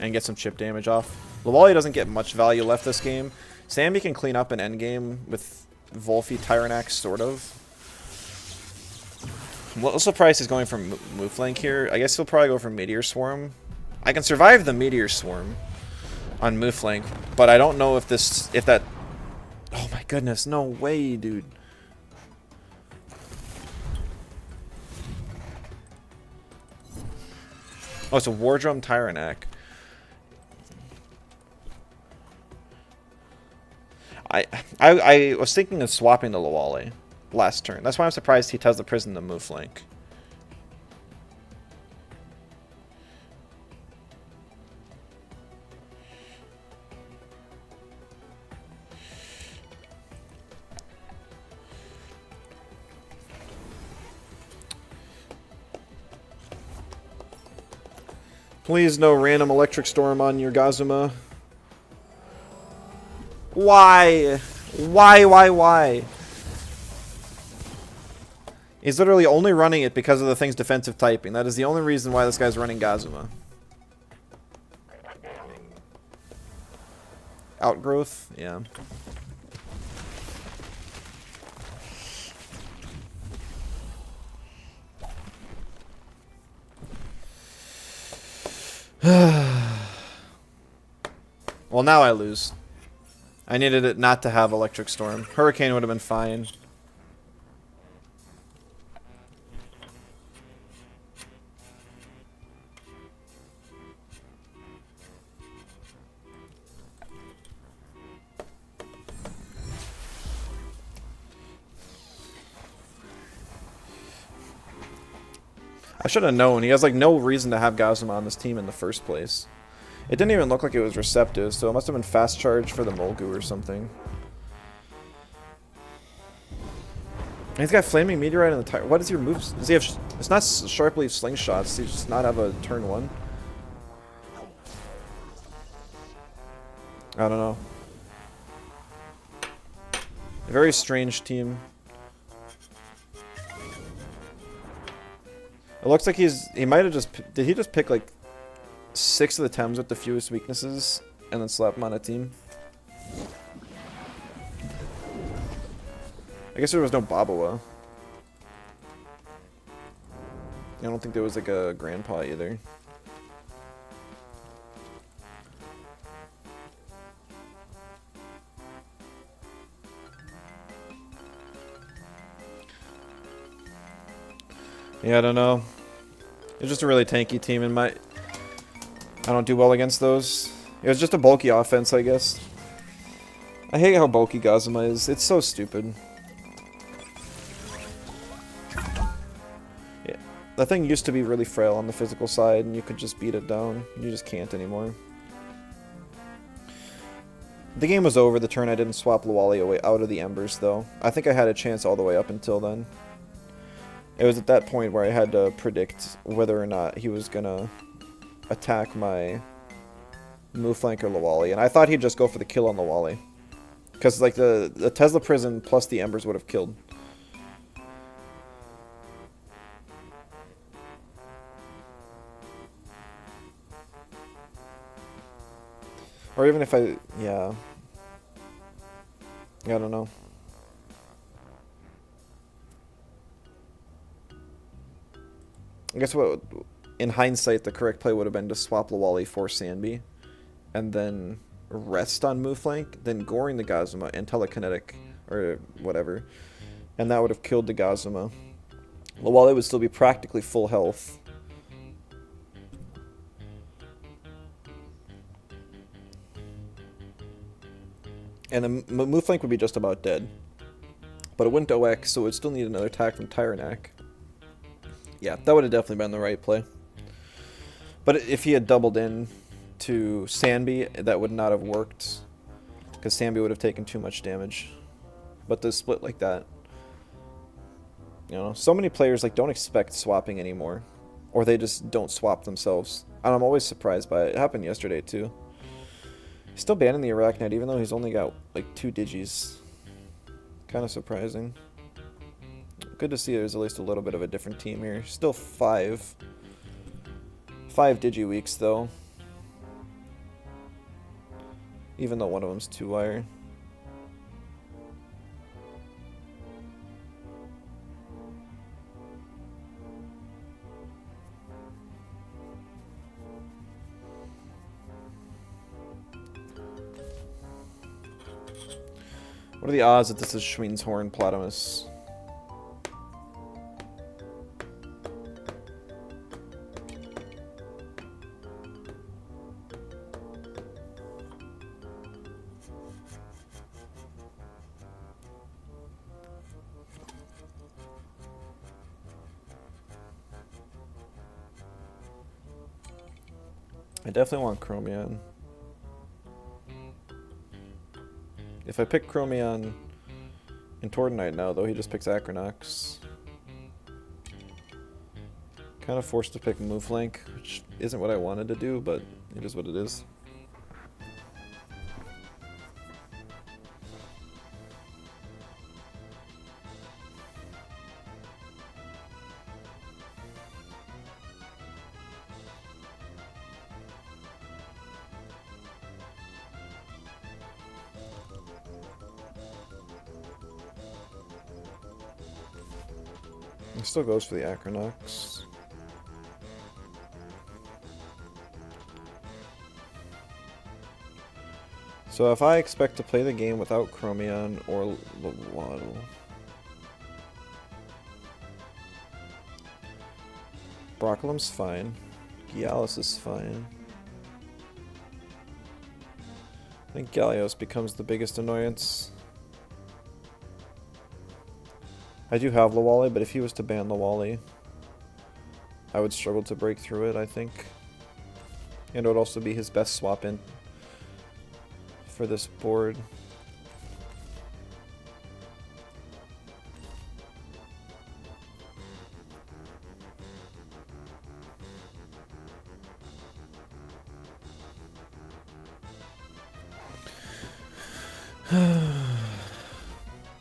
And get some chip damage off. Lawali doesn't get much value left this game. Sammy can clean up an endgame with Volphy Tyrannax, sort of. I'm a little surprised he's going for Mooflank here. I guess he'll probably go for Meteor Swarm. I can survive the Meteor Swarm on Mooflank, but I don't know if that... Oh my goodness, no way, dude. Oh, it's a War Drum Tyrannac. I was thinking of swapping the Lawali last turn. That's why I'm surprised he tells the prison to move flank. Please no random electric storm on your Gazuma. Why? Why? He's literally only running it because of the thing's defensive typing. That is the only reason why this guy's running Gazuma. Outgrowth? Yeah. Well, now I lose. I needed it not to have Electric Storm. Hurricane would have been fine. I should have known. He has like no reason to have Gazuma on this team in the first place. It didn't even look like it was receptive, so it must have been fast charge for the Mulgu or something. He's got Flaming Meteorite in the tire. What is your moves? Does he have? It's not Sharp Leaf Slingshots. Does he just not have a turn 1? I don't know. A very strange team. It looks like he might have just... Did he just pick like 6 of the Tems with the fewest weaknesses and then slap them on a team? I guess there was no Babawa. I don't think there was like a Grandpa either. Yeah, I don't know. It's just a really tanky team in my... I don't do well against those. It was just a bulky offense, I guess. I hate how bulky Gazuma is. It's so stupid. Yeah. That thing used to be really frail on the physical side, and you could just beat it down. You just can't anymore. The game was over the turn I didn't swap Lawali away out of the Embers, though. I think I had a chance all the way up until then. It was at that point where I had to predict whether or not he was gonna attack my move flank or Lawali, and I thought he'd just go for the kill on Lawali. Because like the Tesla Prison plus the Embers would have killed. Or even if I... yeah. I don't know. I guess what, in hindsight, the correct play would have been to swap Lawali for Sanbi, and then rest on move flank, then goring the Gazuma and telekinetic, or whatever, and that would have killed the Gazuma. Lawali would still be practically full health. And the move flank would be just about dead. But it wouldn't OX, so it would still need another attack from Tyrannak. Yeah, that would have definitely been the right play. But if he had doubled in to Sanbi, that would not have worked. Because Sanbi would have taken too much damage. But to split like that... You know, so many players like don't expect swapping anymore. Or they just don't swap themselves. And I'm always surprised by it. It happened yesterday too. He's still banning the Arachnid even though he's only got like 2 digis. Kind of surprising. Good to see there's at least a little bit of a different team here. Still 5 digi weeks though. Even though one of them's 2-wire. What are the odds that this is Schween's Horn Platamus? I definitely want Chromion. If I pick Chromion in Tordenite now, though, he just picks Acronox. Kind of forced to pick Mooflank, which isn't what I wanted to do, but it is what it is. He still goes for the Acronox. So if I expect to play the game without Chromion or Waddle, Broccolum's fine. Gialis is fine. I think Gallios becomes the biggest annoyance. I do have Lawali, but if he was to ban Lawali, I would struggle to break through it, I think. And it would also be his best swap in for this board.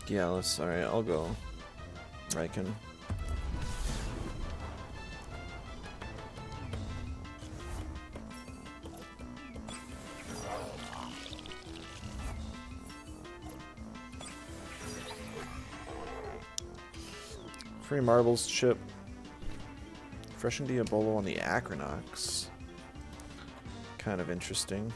Gialis, alright, I'll go. Riken. Free marbles chip. Fresh and Diabolo on the Acronox. Kind of interesting.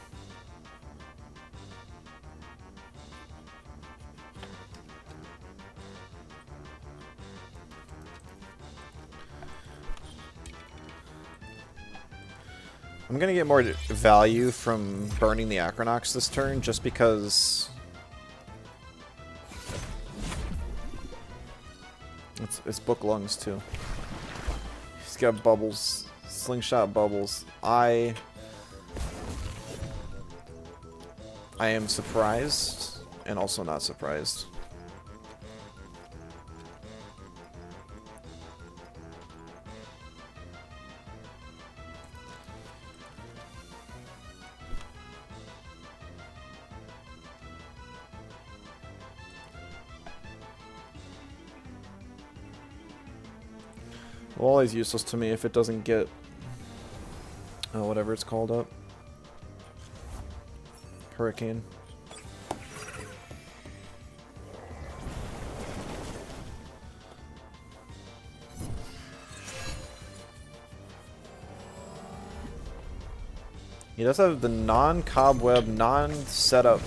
I'm gonna get more value from burning the Acronox this turn, just because it's book lungs too. He's got bubbles, slingshot bubbles. I am surprised and also not surprised. Wall is useless to me if it doesn't get whatever it's called up. Hurricane. He does have the non-cobweb, non-setup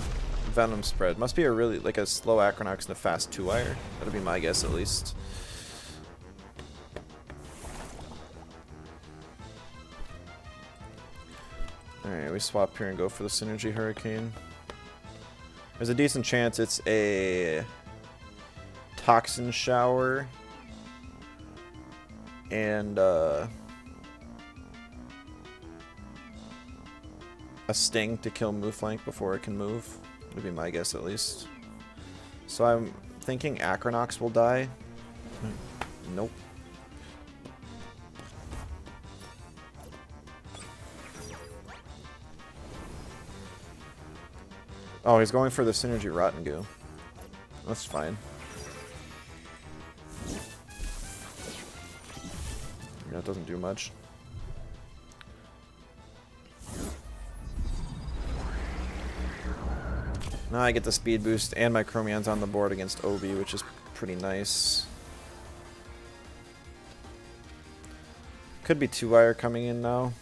venom spread. Must be a really, like a slow Acronox and a fast 2-wire. That'll be my guess at least. Alright, we swap here and go for the Synergy Hurricane. There's a decent chance it's a Toxin Shower and a Sting to kill Mooflank before it can move. Would be my guess at least. So I'm thinking Acronox will die. Nope. Oh, he's going for the Synergy Rotten Goo. That's fine. That doesn't do much. Now I get the speed boost and my Chromium's on the board against Obi, which is pretty nice. Could be 2-wire coming in now.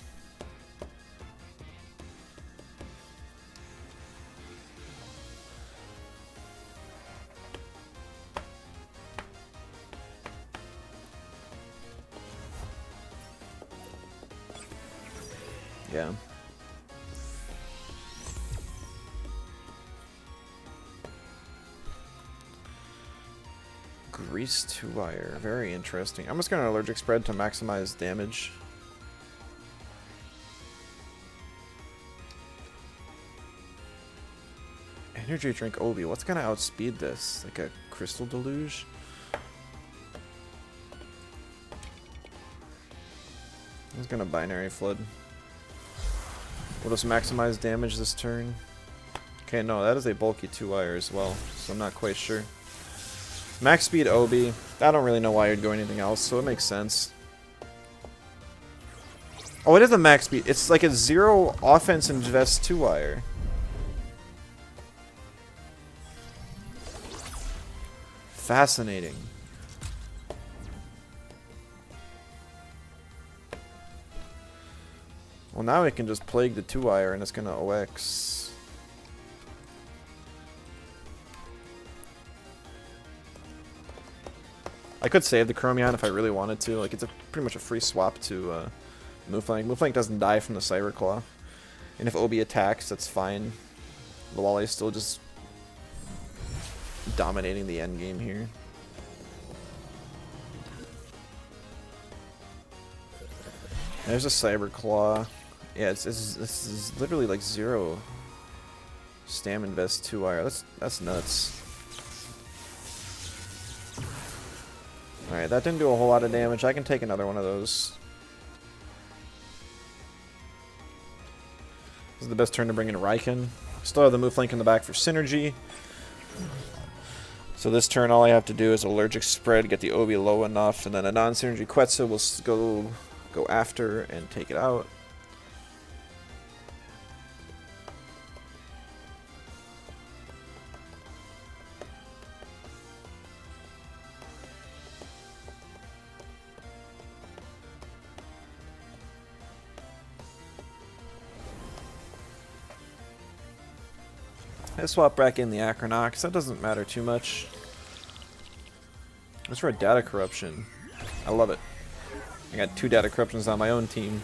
Yeah. Grease 2-wire. Very interesting. I'm just going to allergic spread to maximize damage. Energy drink Obi. What's going to outspeed this? Like a crystal deluge? I'm just going to binary flood. Will this maximize damage this turn? Okay, no, that is a bulky 2-wire as well, so I'm not quite sure. Max speed Obi. I don't really know why you'd go anything else, so it makes sense. Oh, it is a max speed. It's like a 0 offense and vest 2-wire. Fascinating. Well, now we can just plague the 2-wire and it's gonna OX. I could save the Chromion if I really wanted to. Like, it's pretty much a free swap to Mooflank. Mooflank doesn't die from the Cyberclaw. And if Obi attacks, that's fine. Lawale is still just dominating the end game here. There's a Cyberclaw. Yeah, this is literally like 0 Stam Invest 2-wire. That's nuts. Alright, that didn't do a whole lot of damage. I can take another one of those. This is the best turn to bring in Raiken. Still have the Mooflank in the back for synergy. So this turn all I have to do is allergic spread, get the Obi low enough, and then a non-synergy Quetzal will go after and take it out. I swap back in the Acronox. That doesn't matter too much. It's for a data corruption. I love it. I got 2 data corruptions on my own team.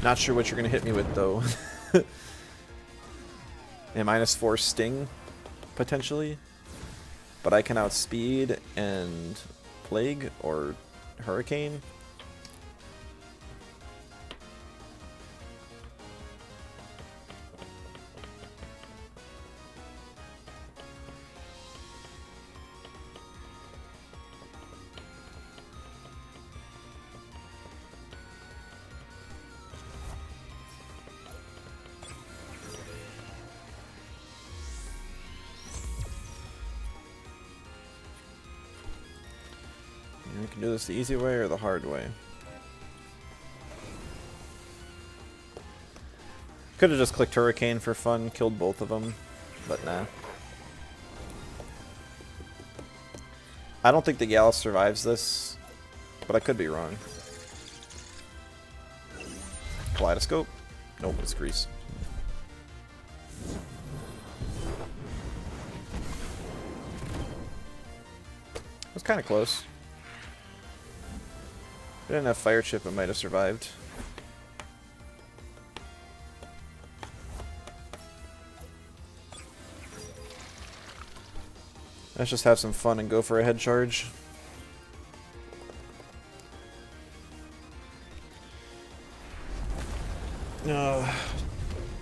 Not sure what you're going to hit me with, though. A -4 sting, potentially. But I can outspeed and plague or hurricane. We can do this the easy way or the hard way. Could have just clicked Hurricane for fun, killed both of them, but nah. I don't think the Gallus survives this, but I could be wrong. Kaleidoscope? Nope, it's Grease. It was kind of close. If I didn't have Fire Chip, it might have survived. Let's just have some fun and go for a head charge.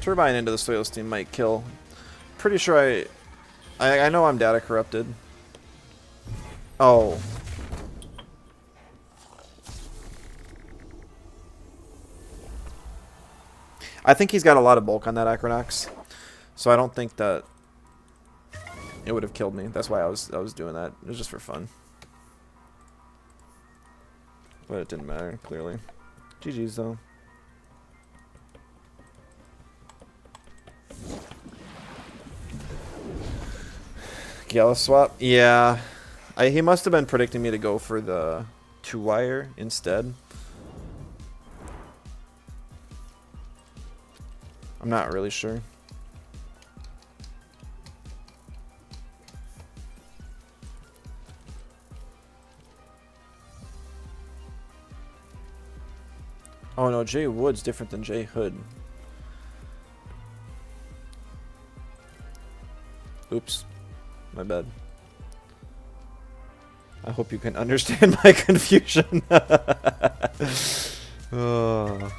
Turbine into the Soil's team might kill. Pretty sure I know I'm data corrupted. Oh. I think he's got a lot of bulk on that Acronox, so I don't think that it would have killed me. That's why I was doing that. It was just for fun. But it didn't matter, clearly. GG's though. Gallus swap? Yeah. He must have been predicting me to go for the 2-wire instead. I'm not really sure. Oh no, Jay Wood's different than Jay Hood. Oops. My bad. I hope you can understand my confusion. Oh.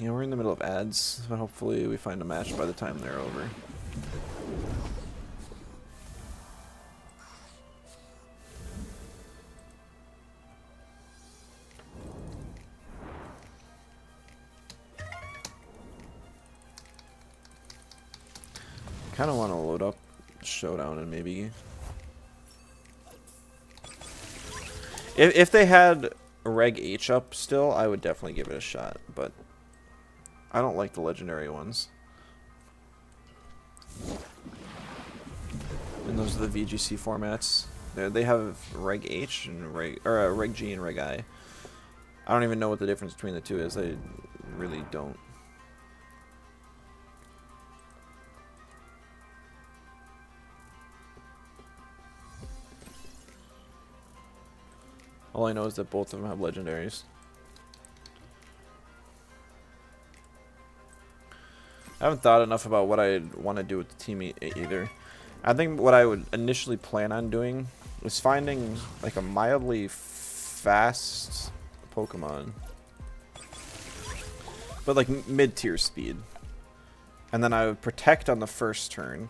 Yeah, we're in the middle of ads, but hopefully we find a match by the time they're over. Kind of want to load up Showdown and maybe... If they had Reg H up still, I would definitely give it a shot, but I don't like the legendary ones. And those are the VGC formats. They have Reg H and Reg G and Reg I. I don't even know what the difference between the two is. I really don't. All I know is that both of them have legendaries. I haven't thought enough about what I want to do with the team either. I think what I would initially plan on doing is finding like a mildly fast Pokemon, but like mid-tier speed, and then I would protect on the first turn,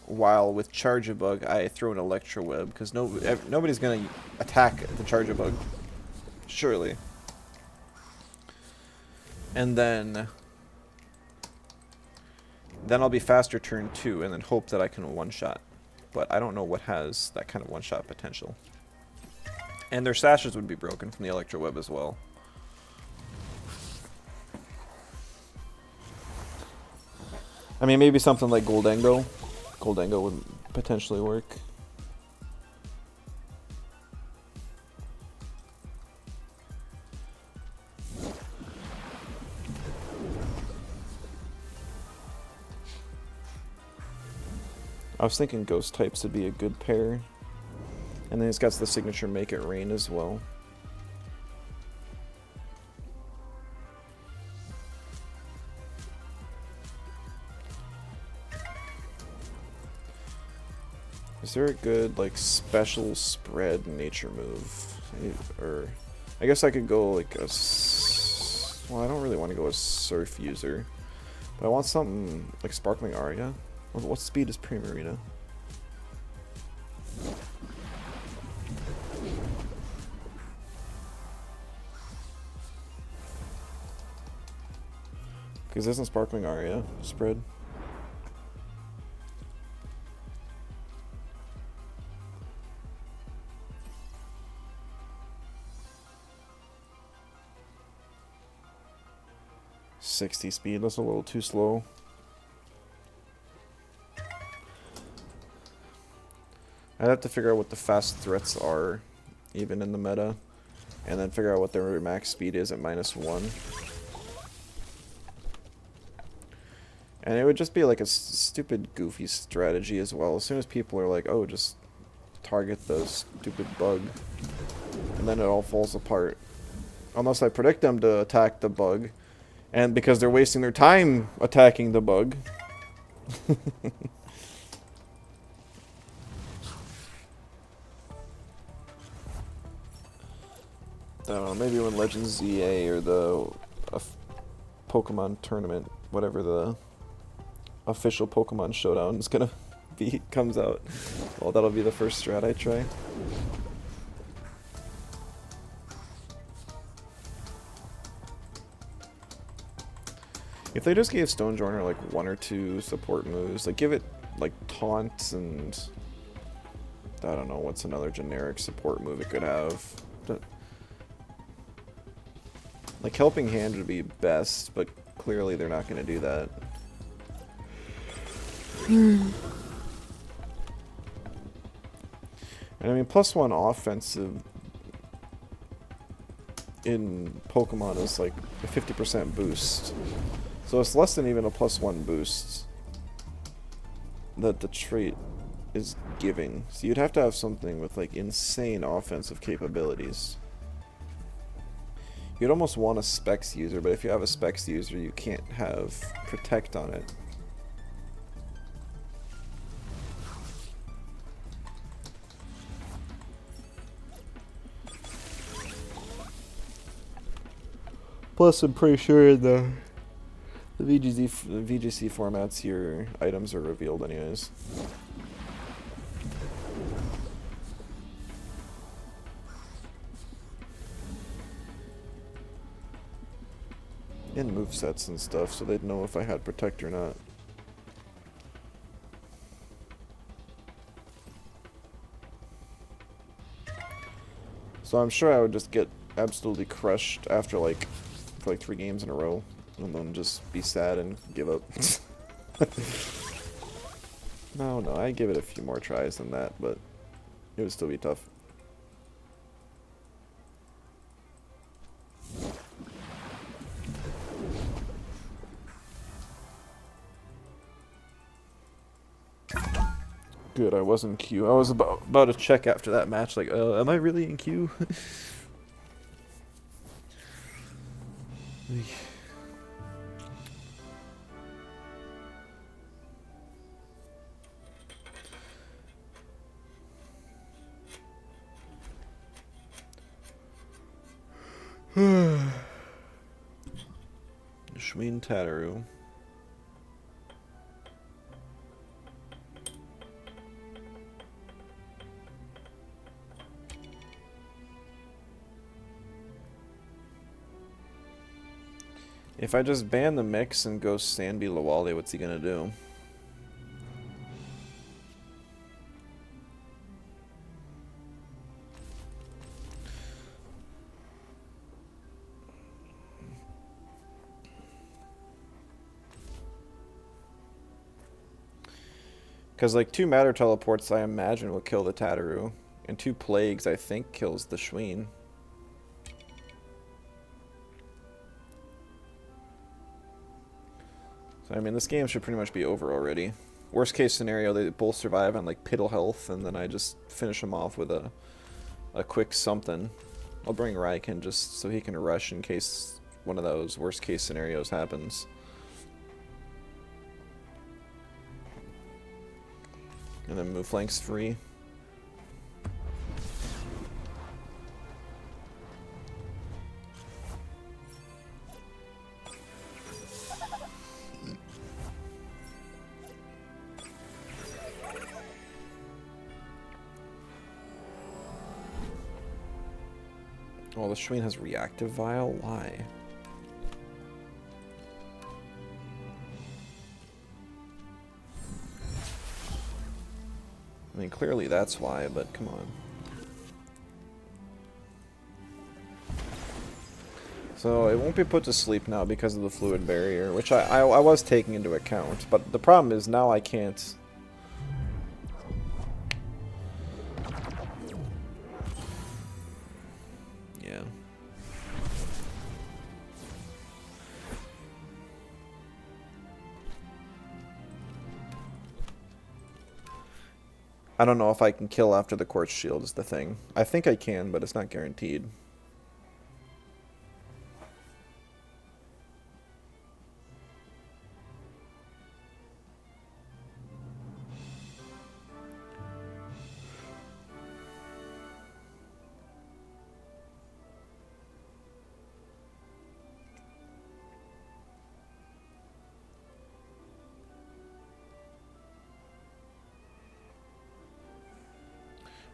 while with Charge-a-Bug I throw an Electro Web because nobody's gonna attack the Charge-a-Bug, surely, and then Then I'll be faster turn 2 and then hope that I can one-shot. But I don't know what has that kind of one-shot potential. And their sashes would be broken from the Electro Web as well. I mean, maybe something like Goldango. Goldango would potentially work. I was thinking Ghost types would be a good pair. And then he's got the signature Make It Rain as well. Is there a good, like, special spread nature move? Or, I guess I could go, like, well, I don't really want to go a Surf user. But I want something like Sparkling Aria. What speed is Primarina? Because isn't Sparkling Aria spread? .60 speed, that's a little too slow. I'd have to figure out what the fast threats are, even in the meta, and then figure out what their max speed is at -1. And it would just be like a stupid, goofy strategy as well. As soon as people are like, oh, just target the stupid bug, and then it all falls apart. Unless I predict them to attack the bug, and because they're wasting their time attacking the bug. I don't know, maybe when Legends ZA or the Pokemon tournament, whatever the official Pokemon Showdown is gonna be, comes out. Well, that'll be the first strat I try. If they just gave Stonejourner like 1 or 2 support moves, like give it like taunts and I don't know what's another generic support move it could have. Like Helping Hand would be best, but clearly they're not going to do that. And I mean, +1 offensive in Pokemon is like a 50% boost. So it's less than even a +1 boost that the trait is giving. So you'd have to have something with like insane offensive capabilities. You'd almost want a Specs user, but if you have a Specs user, you can't have Protect on it. Plus, I'm pretty sure in the VGC formats, your items are revealed anyways. In movesets and stuff, so they'd know if I had Protect or not. So I'm sure I would just get absolutely crushed after like, for like 3 games in a row, and then just be sad and give up. No, I'd give it a few more tries than that, but it would still be tough. Good, I was in queue. I was about to check after that match, like, am I really in queue? Shween Tataru. If I just ban the mix and go Sanby Lawale, what's he gonna do? Because, like, 2 Matter Teleports, I imagine, will kill the Tataru. And 2 Plagues, I think, kills the Schween. So, I mean, this game should pretty much be over already. Worst case scenario, they both survive on, like, Piddle health, and then I just finish them off with a quick something. I'll bring Raiken just so he can rush in case one of those worst case scenarios happens. And then move flanks free. Oh, the Schween has reactive vial? Why? I mean, clearly that's why, but come on. So it won't be put to sleep now because of the fluid barrier, which I was taking into account. But the problem is now I can't... Yeah. I don't know if I can kill after the Quartz Shield is the thing. I think I can, but it's not guaranteed.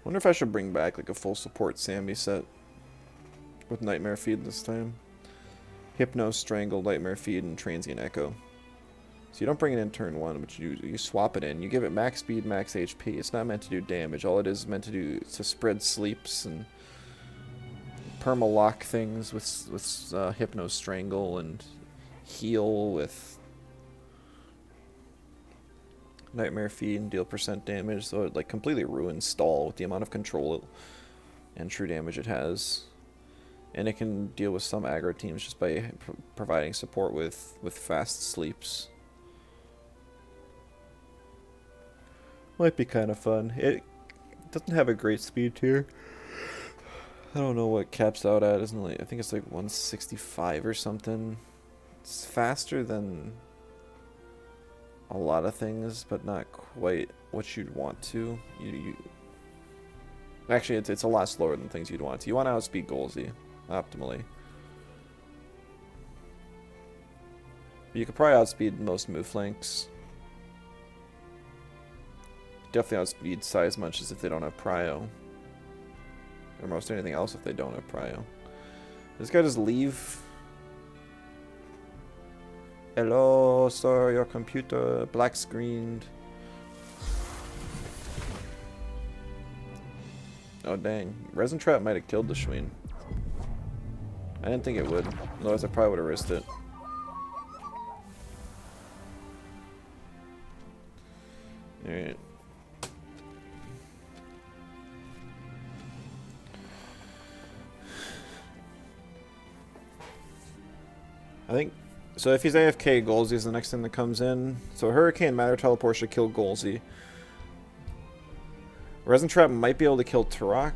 Wonder if I should bring back like a full support Sammy set with Nightmare Feed this time. Hypno, Strangle, Nightmare Feed, and Transient Echo. So you don't bring it in turn 1, but you swap it in. You give it max speed, max HP. It's not meant to do damage. All it is meant to do is to spread sleeps and perma-lock things with Hypno, Strangle, and heal with Nightmare Feed and deal % damage, so it like completely ruins stall with the amount of control and true damage it has. And it can deal with some aggro teams just by providing support with fast sleeps. Might be kind of fun. It doesn't have a great speed tier. I don't know what caps out at, isn't it? I think it's like 165 or something. It's faster than a lot of things, but not quite what you'd want to. Actually, it's a lot slower than things you'd want to. You want to outspeed Golzy optimally. You could probably outspeed most move flanks. Definitely outspeed size munches if they don't have prio. Or most anything else if they don't have prio. Does this guy just leave? Hello, sir, your computer black screened. Oh dang, Resin Trap might have killed the Schween. I didn't think it would, otherwise I probably would have risked it. Alright. I think, so if he's AFK, Golzy is the next thing that comes in. So Hurricane Matter Teleport should kill Golzy. Resin Trap might be able to kill Turok,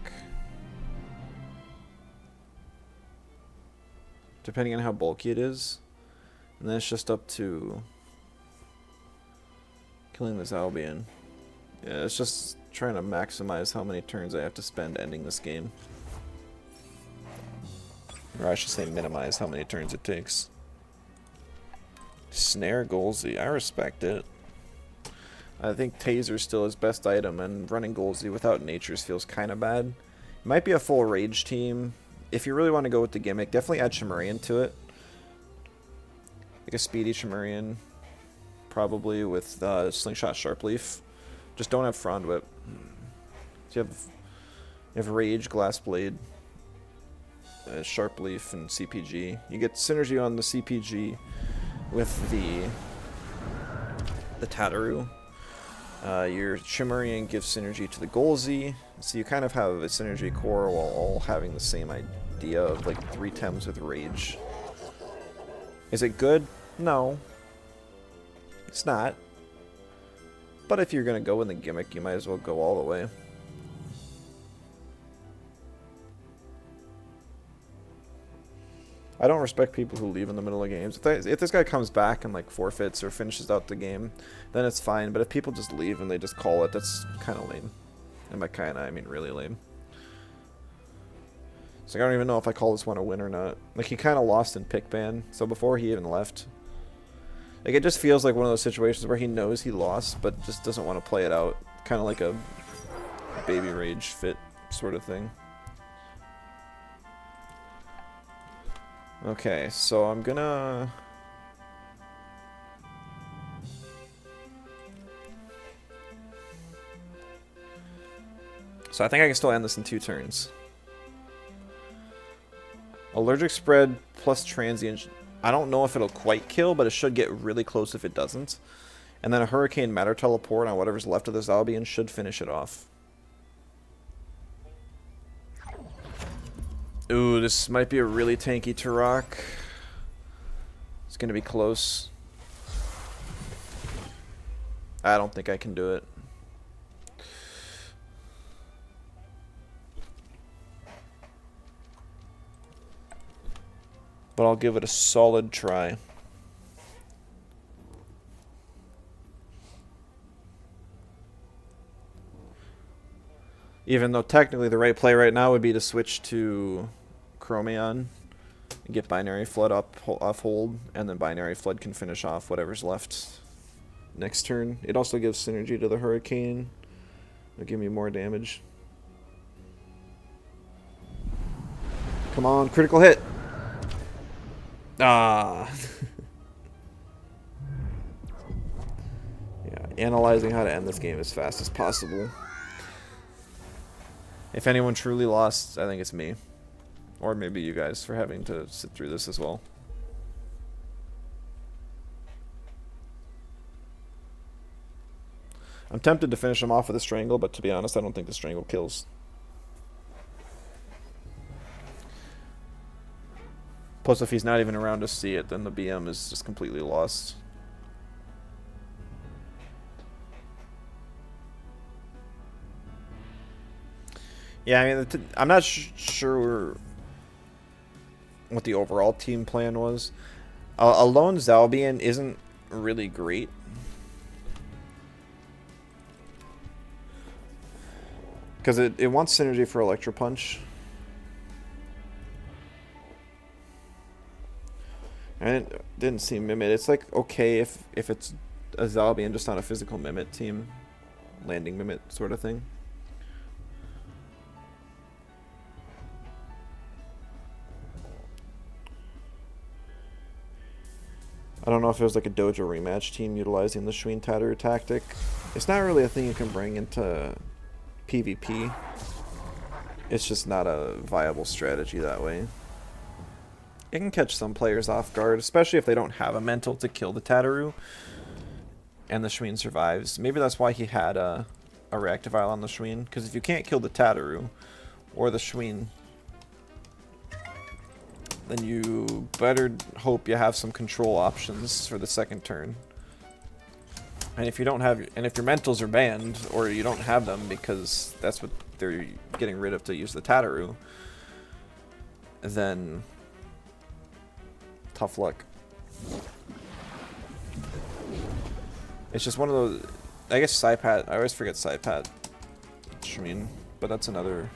depending on how bulky it is. And then it's just up to killing this Albion. Yeah, it's just trying to maximize how many turns I have to spend ending this game. Or I should say minimize how many turns it takes. Snare Golzy, I respect it. I think Taser's still his best item, and running Golzy without Natures feels kind of bad. It might be a full Rage team. If you really want to go with the gimmick, definitely add Shimmerian to it. Like a speedy Chimerian, probably with Slingshot Sharpleaf. Just don't have Frond Whip. So you have Rage, Glass Blade, Sharpleaf, and CPG. You get synergy on the CPG with the Tataru. Your Chimerian gives synergy to the Golzi, so you kind of have a synergy core while all having the same idea of like 3 Tems with Rage. Is it good? No. It's not. But if you're going to go in the gimmick, you might as well go all the way. I don't respect people who leave in the middle of games. If this guy comes back and like forfeits or finishes out the game, then it's fine. But if people just leave and they just call it, that's kind of lame. And by kind of, I mean really lame. So I don't even know if I call this one a win or not. Like, he kind of lost in pick ban, so before he even left. Like, it just feels like one of those situations where he knows he lost, but just doesn't want to play it out. Kind of like a baby rage fit sort of thing. Okay, so I'm gonna... So I think I can still end this in 2 turns. Allergic spread plus transient. I don't know if it'll quite kill, but it should get really close if it doesn't. And then a Hurricane Matter Teleport on whatever's left of this Albion should finish it off. Ooh, this might be a really tanky Turok. It's going to be close. I don't think I can do it. But I'll give it a solid try. Even though technically the right play right now would be to switch to Chromion and get Binary Flood off hold, and then Binary Flood can finish off whatever's left next turn. It also gives synergy to the Hurricane. It'll give me more damage. Come on, critical hit! Ah. Yeah, analyzing how to end this game as fast as possible. If anyone truly lost, I think it's me. Or maybe you guys for having to sit through this as well. I'm tempted to finish him off with a Strangle, but to be honest, I don't think the Strangle kills. Plus, if he's not even around to see it, then the BM is just completely lost. Yeah, I mean, I'm not sure what the overall team plan was. A lone Zalbian isn't really great. Because it wants synergy for Electro Punch. And it didn't seem Mimit. It's like okay if it's a Zalbian just on a physical Mimit team. Landing Mimit sort of thing. I don't know if it was like a Dojo rematch team utilizing the Shween Tataru tactic. It's not really a thing you can bring into PvP. It's just not a viable strategy that way. It can catch some players off guard, especially if they don't have a mental to kill the Tataru and the Shween survives. Maybe that's why he had a Reactivile on the Shween, because if you can't kill the Tataru or the Shween, then you better hope you have some control options for the second turn. And if you don't have, and if your mentals are banned, or you don't have them because that's what they're getting rid of to use the Tataru, then tough luck. It's just one of those, I guess Saipat, I always forget Saipat Shween, but that's another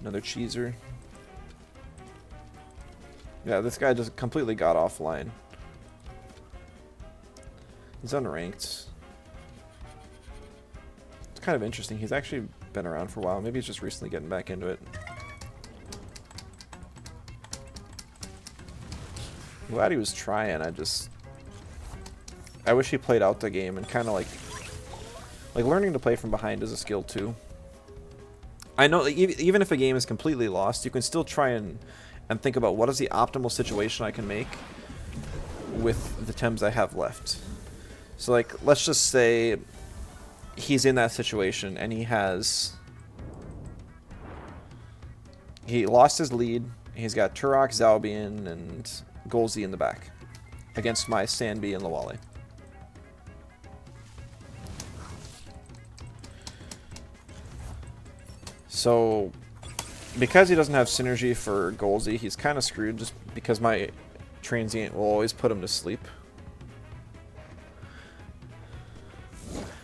cheeser. Yeah, this guy just completely got offline. He's unranked. It's kind of interesting. He's actually been around for a while. Maybe he's just recently getting back into it. glad he was trying. I wish he played out the game and kind of like learning to play from behind is a skill too. I know even if a game is completely lost, you can still try and think about what is the optimal situation I can make with the Tems I have left. So like, let's just say he's in that situation and he lost his lead. He's got Turok, Zalbian, and Golzi in the back against my Sandby and Lawali. So, because he doesn't have synergy for Golzi, he's kind of screwed just because my transient will always put him to sleep.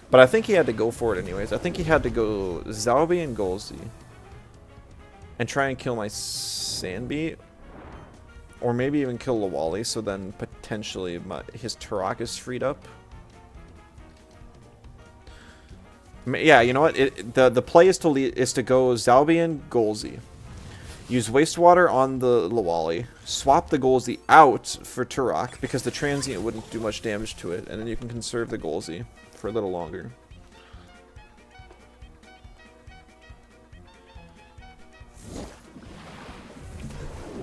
But I think he had to go for it anyways. I think he had to go Zalbi and Golzi and try and kill my Sandby, or maybe even kill Lawali, so then potentially his Turok is freed up. Yeah, you know what? The play is to go Zalbi and Golzi. Use Wastewater on the Lawali. Swap the Golzi out for Turok, because the transient wouldn't do much damage to it, and then you can conserve the Golzi for a little longer.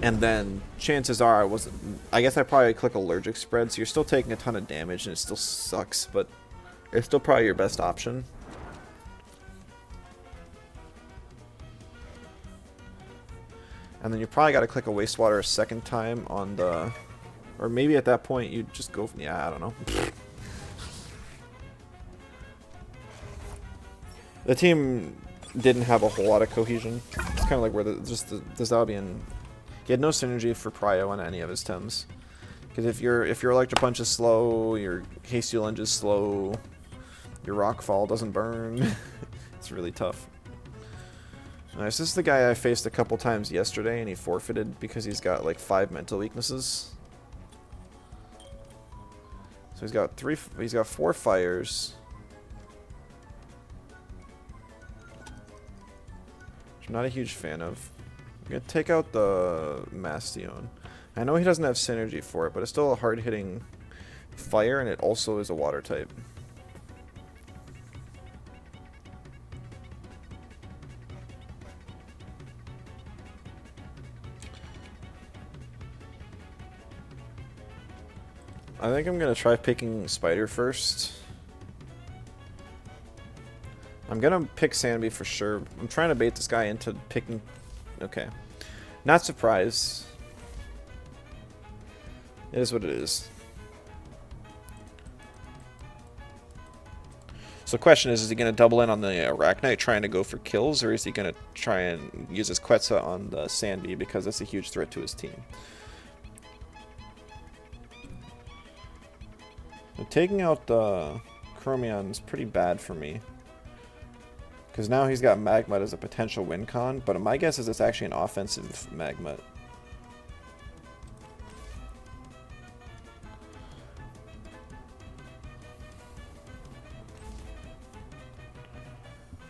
And then chances are I guess I probably click allergic spread, so you're still taking a ton of damage and it still sucks, but it's still probably your best option. And then you probably got to click a Wastewater a second time on the... Or maybe at that point you just go... Yeah, I don't know. The team didn't have a whole lot of cohesion. It's kind of like where the Zalbian... He had no synergy for Prio on any of his Tems. Because if your Electro Punch is slow, your Hasty Lunge is slow, your Rockfall doesn't burn. It's really tough. Nice. This is the guy I faced a couple times yesterday, and he forfeited because he's got like 5 mental weaknesses. So he's got 4 fires. Which I'm not a huge fan of. I'm gonna take out the Mastion. I know he doesn't have synergy for it, but it's still a hard-hitting fire, and it also is a water type. I think I'm gonna try picking Spider first. I'm gonna pick Sandby for sure. I'm trying to bait this guy into picking... Okay. Not surprised. It is what it is. So the question is he going to double in on the Arachnite trying to go for kills, or is he going to try and use his Quetzal on the Sandby because that's a huge threat to his team? So taking out the Chromion is pretty bad for me. Because now he's got Magmut as a potential win con, but my guess is it's actually an offensive Magmut.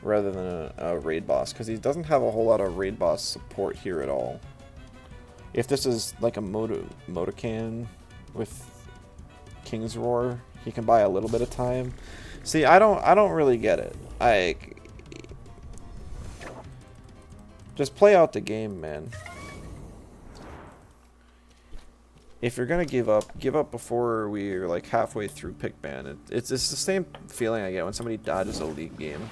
Rather than a raid boss, because he doesn't have a whole lot of raid boss support here at all. If this is like a Motocan with King's Roar, he can buy a little bit of time. See, I don't really get it. Just play out the game, man. If you're gonna give up before we're like halfway through pick ban. It's the same feeling I get when somebody dodges a league game.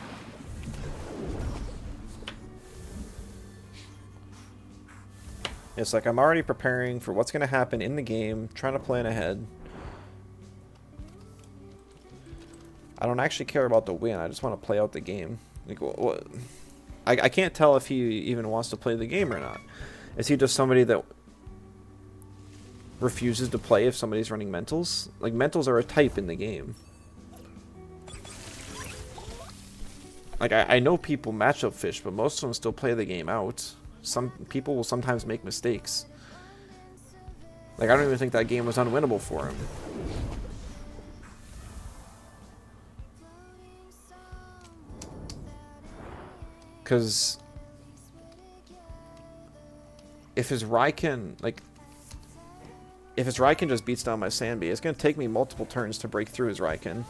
It's like I'm already preparing for what's gonna happen in the game, trying to plan ahead. I don't actually care about the win. I just want to play out the game. Like, what? I can't tell if he even wants to play the game or not. Is he just somebody that refuses to play if somebody's running mentals? Like, mentals are a type in the game. Like, I know people matchup fish, but most of them still play the game out. Some people will sometimes make mistakes. Like, I don't even think that game was unwinnable for him. Because if his Raiken, like, if his Raiken just beats down my Sandbee, it's going to take me multiple turns to break through his Raiken.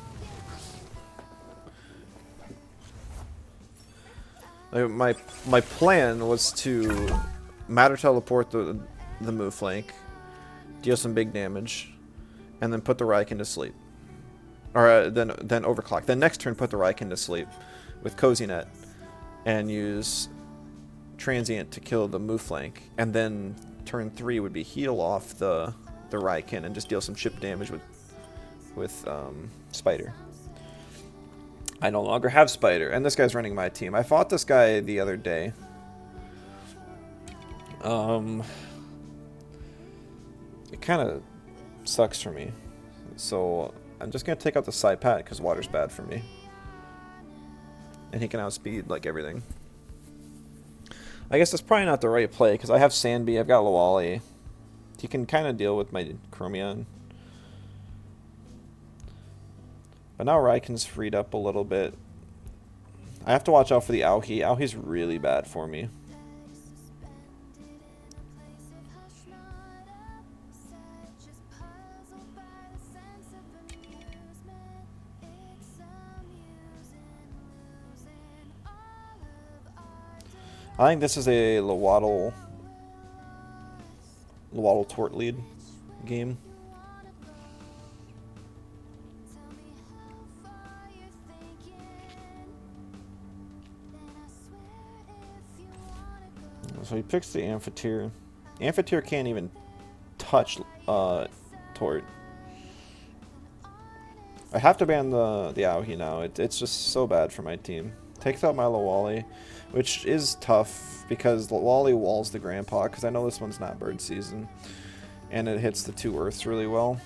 Like, my plan was to Matter Teleport the move flank, deal some big damage, and then put the Raiken to sleep. Or then overclock. Then next turn put the Raiken to sleep with Cozy Net and use Transient to kill the move flank. And then turn 3 would be heal off the Raiken and just deal some chip damage with Spider. I no longer have Spider, and this guy's running my team. I fought this guy the other day. It kind of sucks for me. So I'm just going to take out the side pat because water's bad for me. And he can outspeed like everything. I guess that's probably not the right play because I have Sandbee, I've got Lawali. He can kind of deal with my Chromion. But now Raiken's freed up a little bit. I have to watch out for the Aohi. Aohi's really bad for me. I think this is a Lwaddle Tort lead game. So he picks the Amphitheater. Amphitheater can't even touch Tort. I have to ban the Aohi now. It's just so bad for my team. Takes out my Lawali, which is tough because Lawali walls the Grandpa because I know this one's not bird season. And it hits the 2 Earths really well.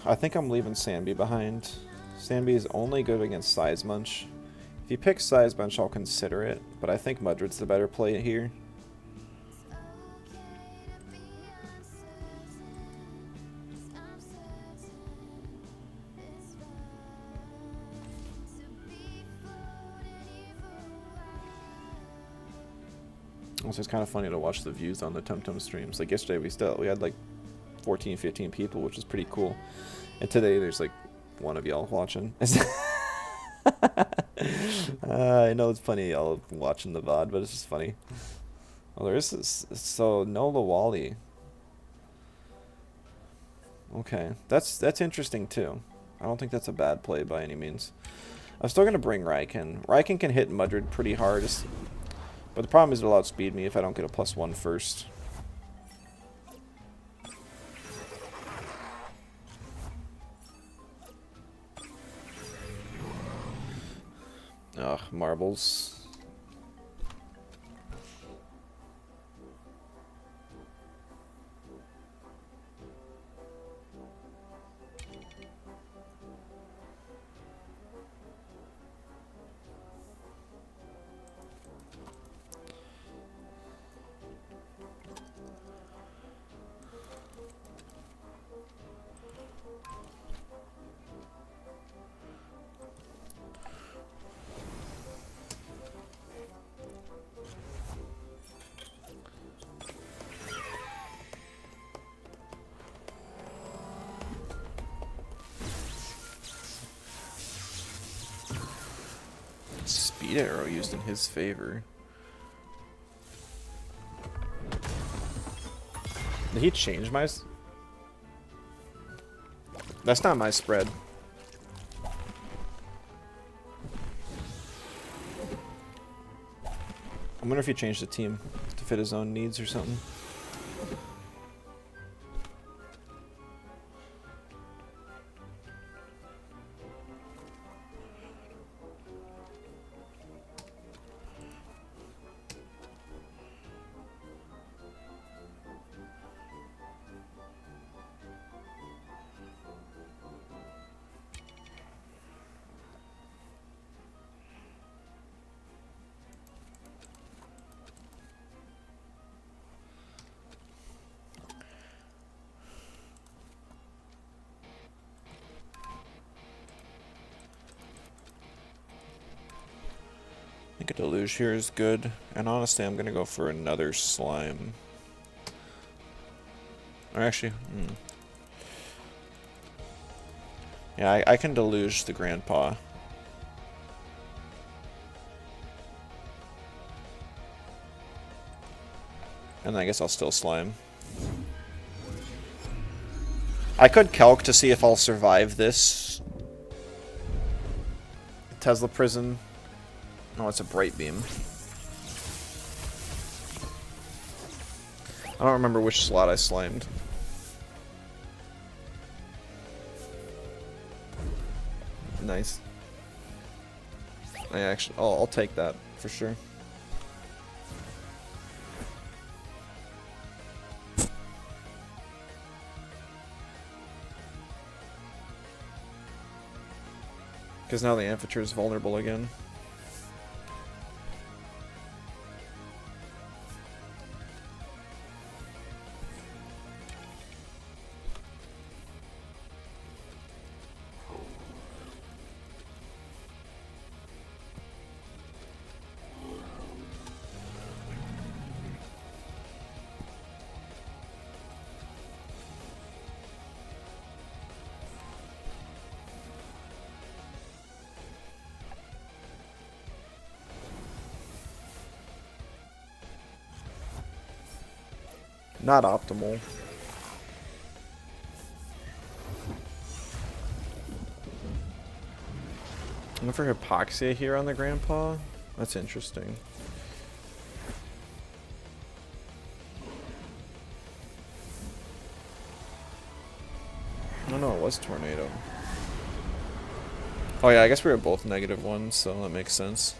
I think I'm leaving Sandbee behind. Sandbee is only good against Size Munch. If he picks Size Munch, I'll consider it, but I think Mudred's the better play here. Also, it's kind of funny to watch the views on the Temtem streams. Like yesterday, we had like 14, 15 people, which is pretty cool. And today, there's like one of y'all watching. I know it's funny y'all watching the VOD, but it's just funny. Oh, there is this, so no Lawali. Okay, that's interesting too. I don't think that's a bad play by any means. I'm still gonna bring Raiken. Raiken can hit Mudred pretty hard. But the problem is it'll outspeed me if I don't get a +1 first. Ugh, marbles. Speed arrow used in his favor. Did he change my... That's not my spread. I wonder if he changed the team to fit his own needs or something. Deluge here is good. And honestly, I'm going to go for another slime. Or actually, yeah, I can Deluge the Grandpa. And then I guess I'll still slime. I could calc to see if I'll survive this. Tesla prison. No, it's a bright beam. I don't remember which slot I slimed. Nice. I'll take that for sure. Because now the amphitrite is vulnerable again. Not optimal. I'm looking for Hypoxia here on the Grandpa. That's interesting. Oh no, it was Tornado. Oh yeah, I guess we were both -1, so that makes sense.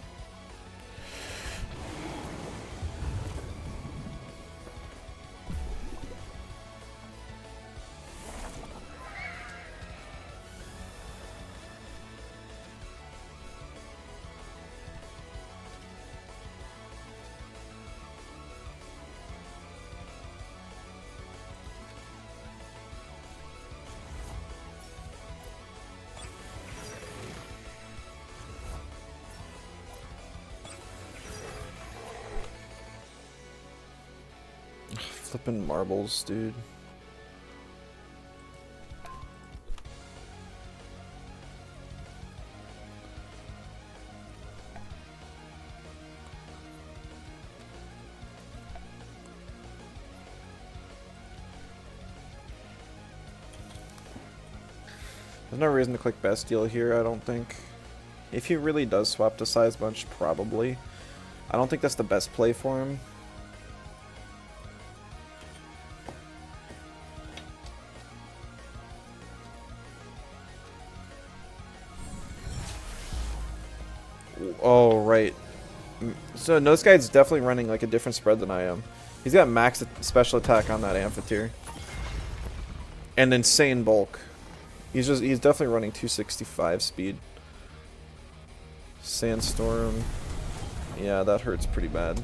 Flipping marbles, dude. There's no reason to click Bestial here, I don't think. If he really does swap to Size Bunch, probably. I don't think that's the best play for him. Oh, right. So, no, this guy's definitely running like a different spread than I am. He's got max special attack on that amphitheater. And insane bulk. He's definitely running 265 speed. Sandstorm. Yeah, that hurts pretty bad.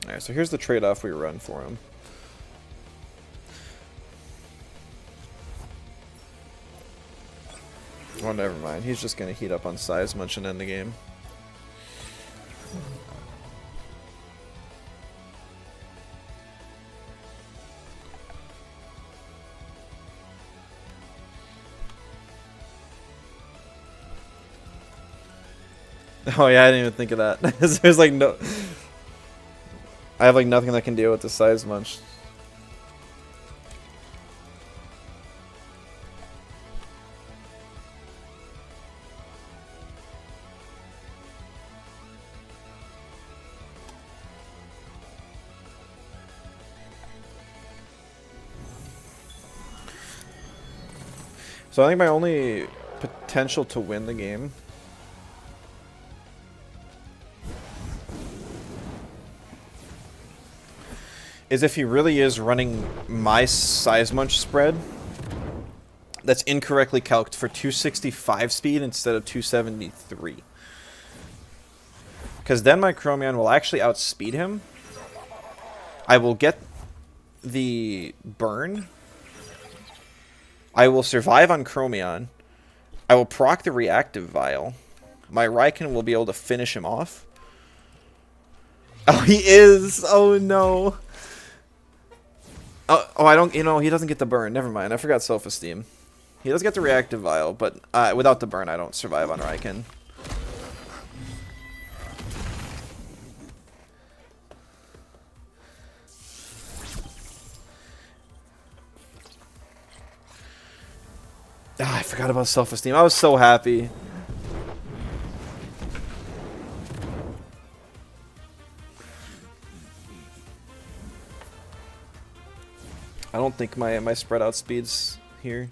Alright, so here's the trade-off we run for him. Oh, never mind. He's just going to heat up on Size Munch and end the game. Oh yeah, I didn't even think of that. There's like no... I have like nothing that can deal with the Size Munch. So I think my only potential to win the game is if he really is running my size munch spread that's incorrectly calced for 265 speed instead of 273. Because then my Chromion will actually outspeed him. I will get the burn. I will survive on Chromion. I will proc the reactive vial. My Raiken will be able to finish him off. Oh, he is! Oh, no. Oh, I don't... You know, he doesn't get the burn. Never mind. I forgot self-esteem. He does get the reactive vial, but without the burn, I don't survive on Raiken. Ah, I forgot about self-esteem. I was so happy. I don't think my spread out speed's here.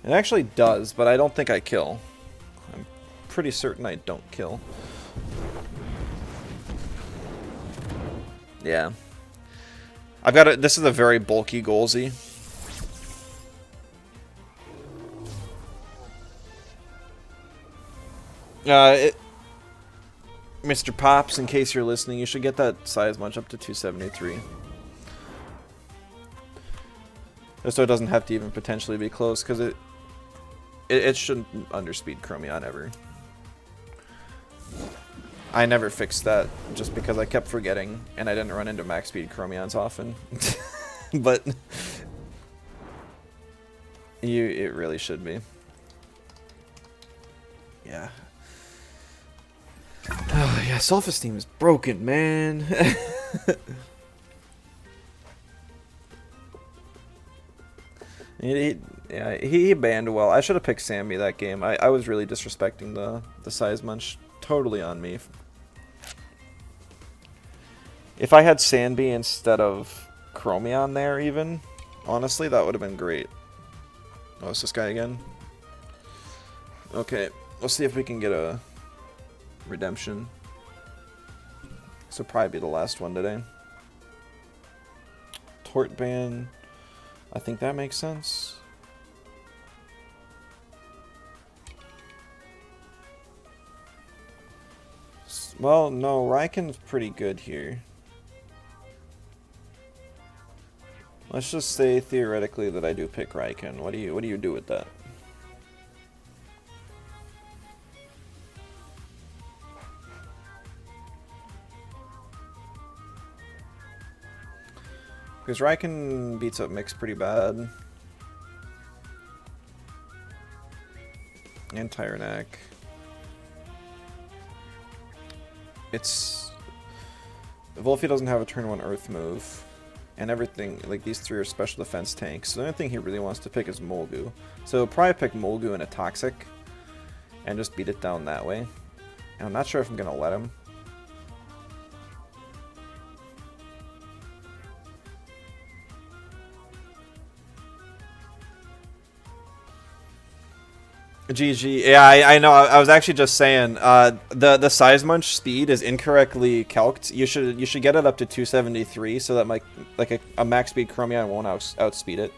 It actually does, but I don't think I kill. I'm pretty certain I don't kill. Yeah. I've got a, this is a very bulky Golzy. Mr. Pops, in case you're listening, you should get that size munch up to 273. Just so it doesn't have to even potentially be close, because it shouldn't underspeed Chromion ever. I never fixed that, just because I kept forgetting, and I didn't run into max speed Chromions often. But it really should be. Yeah. Oh, yeah, self-esteem is broken, man. he banned well. I should have picked Sammy that game. I was really disrespecting the size munch. Totally on me. If I had Sandby instead of Chromion there even, honestly, that would have been great. Oh, it's this guy again? Okay, let's see if we can get a redemption. This will probably be the last one today. Tort ban. I think that makes sense. Well, no, Raiken's pretty good here. Let's just say theoretically that I do pick Raiken. What do you do with that? Because Raiken beats up Mix pretty bad. And Tyrannac. It's... Wolfie doesn't have a turn 1 Earth move. And everything, like these three are special defense tanks. So the only thing he really wants to pick is Molgu. So he'll probably pick Molgu and a Toxic. And just beat it down that way. And I'm not sure if I'm going to let him. GG. Yeah, I know. I was actually just saying the size munch speed is incorrectly calced. You should get it up to 273 so that a max speed Chromion won't outspeed it.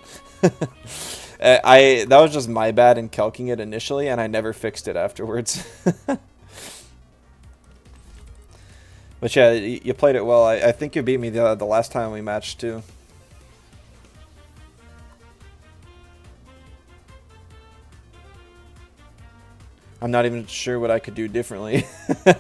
That was just my bad in calking it initially, and I never fixed it afterwards. But yeah, you played it well. I think you beat me the last time we matched too. I'm not even sure what I could do differently. I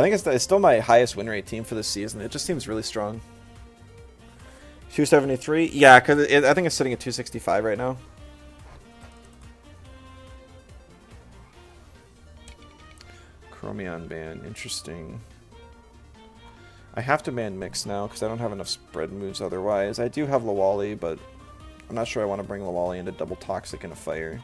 think it's still my highest win rate team for this season. It just seems really strong. 273? Yeah, because I think it's sitting at 265 right now. Chromion ban. Interesting. I have to ban Mix now because I don't have enough spread moves otherwise. I do have Lawali, but I'm not sure I want to bring Lawali into double Toxic and a Fire.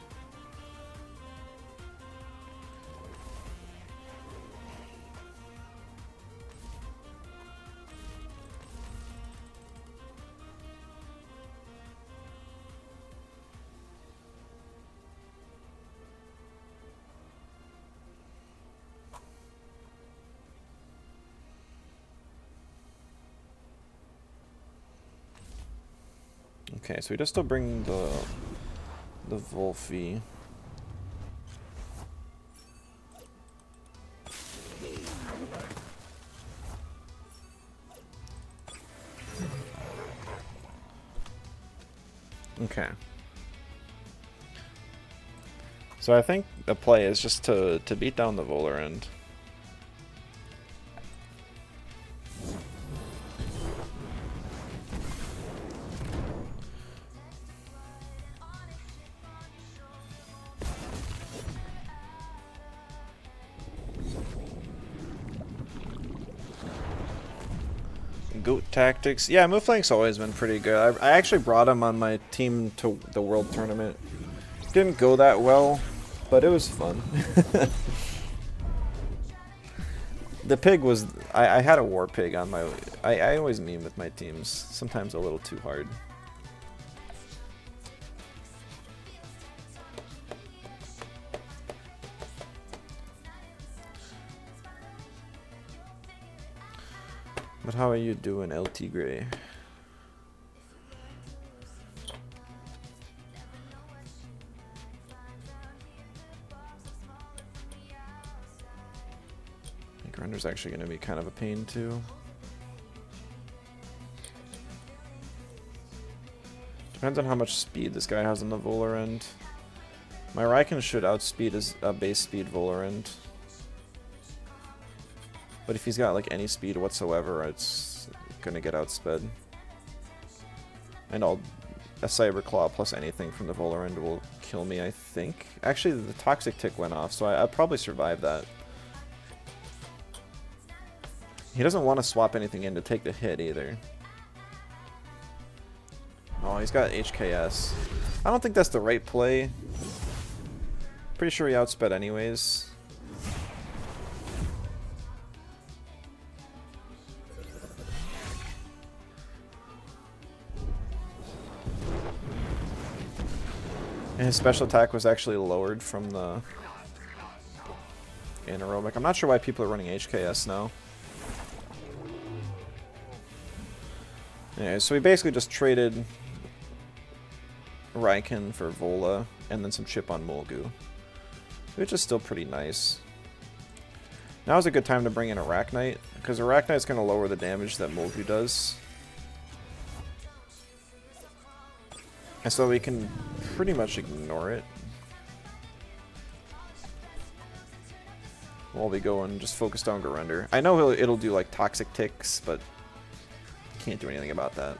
Okay, so we just still bring the Wolfie. Okay. So I think the play is just to beat down the Volerend. Goat tactics. Yeah, move flank's always been pretty good. I actually brought him on my team to the World Tournament. Didn't go that well, but it was fun. The pig was... I had a war pig on my... I always meme with my teams. Sometimes a little too hard. But how are you doing, LT Gray? I think Render's actually going to be kind of a pain too. Depends on how much speed this guy has on the Volerend. My Raikon should outspeed his base speed Volerend. But if he's got like any speed whatsoever, it's gonna get outsped. And a Cyber Claw plus anything from the Volerend will kill me, I think. Actually, the Toxic Tick went off, so I'll probably survive that. He doesn't want to swap anything in to take the hit either. Oh, he's got HKS. I don't think that's the right play. Pretty sure he outsped anyways. And his special attack was actually lowered from the anaerobic. I'm not sure why people are running HKS now. Anyway, so we basically just traded Raikon for Vola and then some chip on Mulgu, which is still pretty nice. Now is a good time to bring in Arachnite, because Arachnite's going to lower the damage that Mulgu does. And so we can pretty much ignore it while we go and just focus down Garender. I know it'll do like toxic ticks, but can't do anything about that.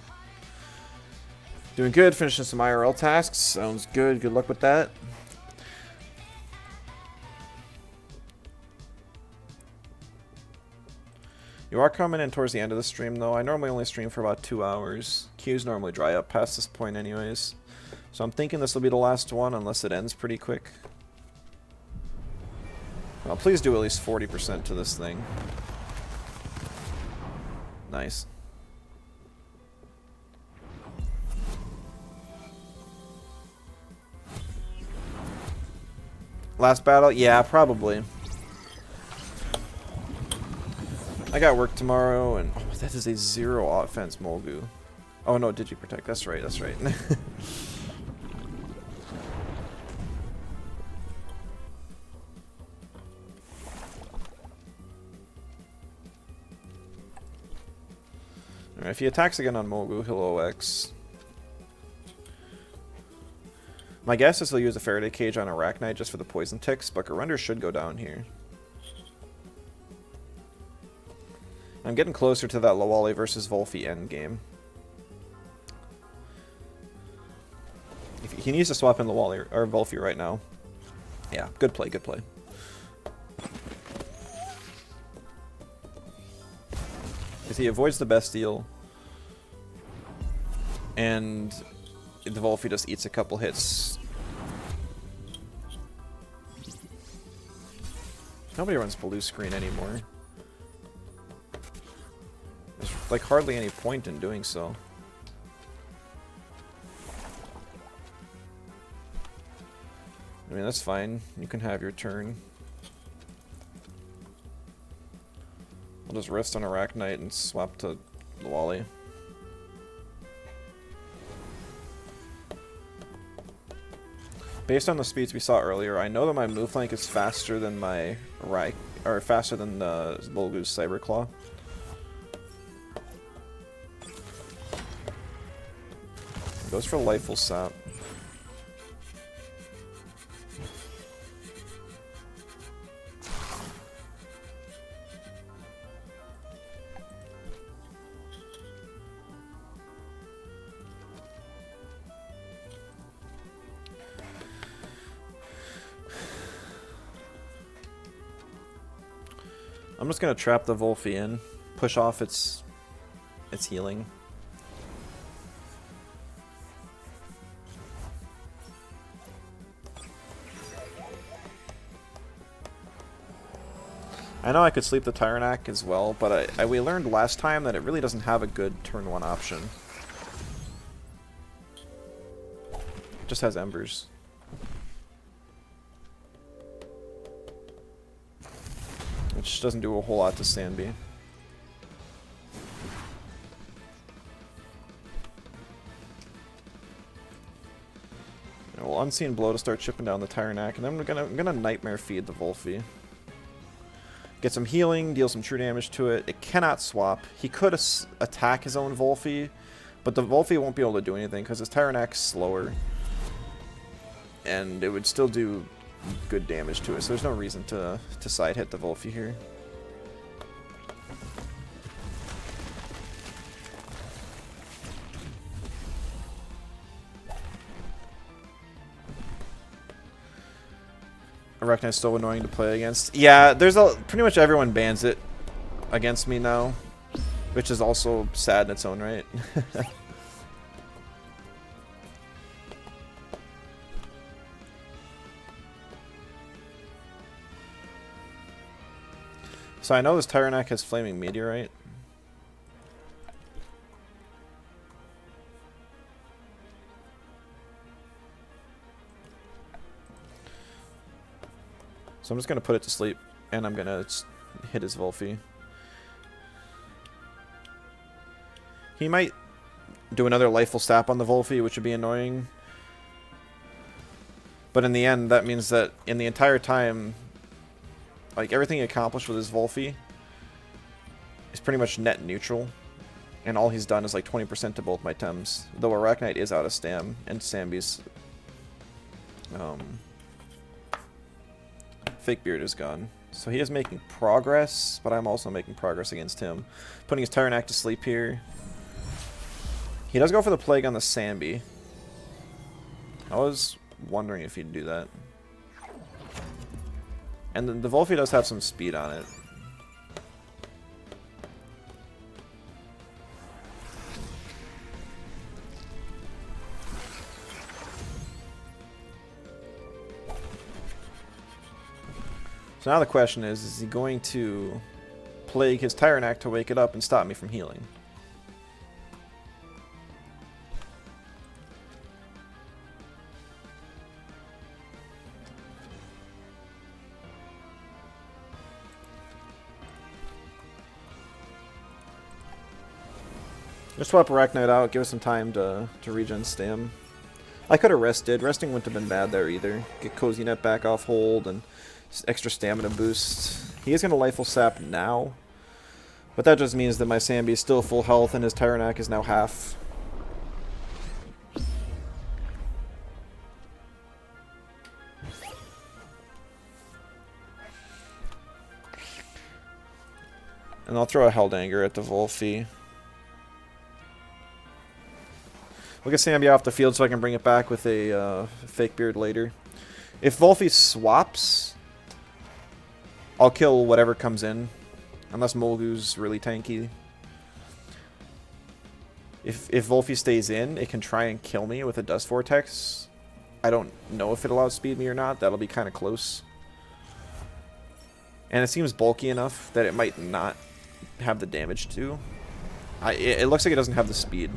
Doing good, finishing some IRL tasks. Sounds good. Good luck with that. You are coming in towards the end of the stream, though. I normally only stream for about 2 hours. Queues normally dry up past this point anyways. So I'm thinking this will be the last one, unless it ends pretty quick. Well, please do at least 40% to this thing. Nice. Last battle? Yeah, probably. I got work tomorrow, and oh, that is a 0 offense Mulgu. Oh no, Digiprotect. That's right, that's right. Alright, if he attacks again on Mulgu, he'll OX. My guess is he'll use a Faraday Cage on Arachnite just for the poison ticks, but Garender should go down here. I'm getting closer to that Lawali versus Volfi endgame. He needs to swap in Lawali or Volfi right now. Yeah, good play, good play. Because he avoids the Bestial, and the Volfi just eats a couple hits. Nobody runs blue screen anymore. There's like hardly any point in doing so. I mean, that's fine. You can have your turn. I'll just rest on Arachnite and swap to Lawali. Based on the speeds we saw earlier, I know that my move flank is faster than my faster than the Volgu's Cyber Claw. Goes for Lifeful Sap. I'm just gonna trap the Volphy in, push off its healing. I know I could sleep the Tyrannac as well, but we learned last time that it really doesn't have a good turn 1 option. It just has Embers. Which doesn't do a whole lot to Sanby. Well, Unseen Blow to start chipping down the Tyrannac, and then I'm gonna Nightmare Feed the Volphy. Get some healing, deal some true damage to it. It cannot swap. He could attack his own Volphy, but the Volphy won't be able to do anything because his Tyrannac's slower. And it would still do good damage to it, so there's no reason to side hit the Volphy here. Arachnite's still annoying to play against. Yeah, pretty much everyone bans it against me now, which is also sad in its own right. So I know this Tyrannac has Flaming Meteorite. So I'm just going to put it to sleep, and I'm going to hit his Volphy. He might do another Lifeful Sap on the Volphy, which would be annoying. But in the end, that means that in the entire time, like, everything he accomplished with his Volphy is pretty much net neutral. And all he's done is like 20% to both my Tems. Though Arachnite is out of stam, and Sambi's Fake Beard is gone. So he is making progress, but I'm also making progress against him. Putting his Tyrannac to sleep here. He does go for the Plague on the Sambi. I was wondering if he'd do that. And the Volphy does have some speed on it. So now the question is he going to Plague his Tyrannac to wake it up and stop me from healing? Just swap Arachnite out, give us some time to regen stam. I could have rested. Resting wouldn't have been bad there either. Get Cozy Net back off hold and extra stamina boost. He is going to Lifeful Sap now, but that just means that my Sambi is still full health and his Tyrannac is now half. And I'll throw a Helldanger at the Volphy. We'll get Sambi off the field so I can bring it back with a Fake Beard later. If Volphy swaps, I'll kill whatever comes in. Unless Molgu's really tanky. If Volphy stays in, it can try and kill me with a Dust Vortex. I don't know if it allows speed me or not. That'll be kind of close. And it seems bulky enough that it might not have the damage to. It looks like it doesn't have the speed.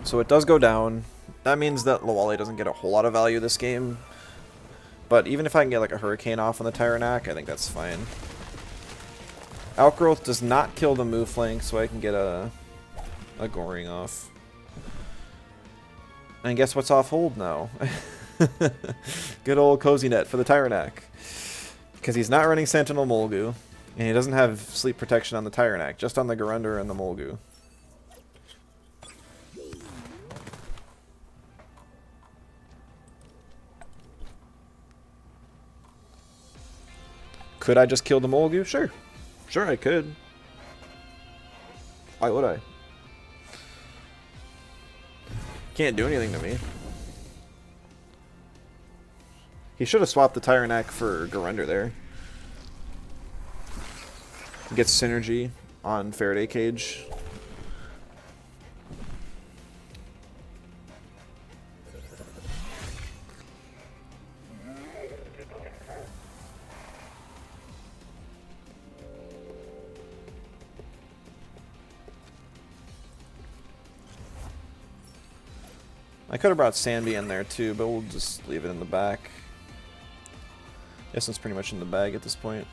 So it does go down. That means that Lawale doesn't get a whole lot of value this game. But even if I can get like a Hurricane off on the Tyrannac, I think that's fine. Outgrowth does not kill the move flank, so I can get a Goring off. And guess what's off hold now? Good old Cozy Net for the Tyrannac. Because he's not running Sentinel Molgu. And he doesn't have sleep protection on the Tyrannac, just on the Garunder and the Molgu. Could I just kill the Molgu? Sure. Sure I could. Why would I? Can't do anything to me. He should have swapped the Tyrannac for Garunder there. Gets synergy on Faraday Cage. I could have brought Sanby in there too, but we'll just leave it in the back. Guess it's pretty much in the bag at this point.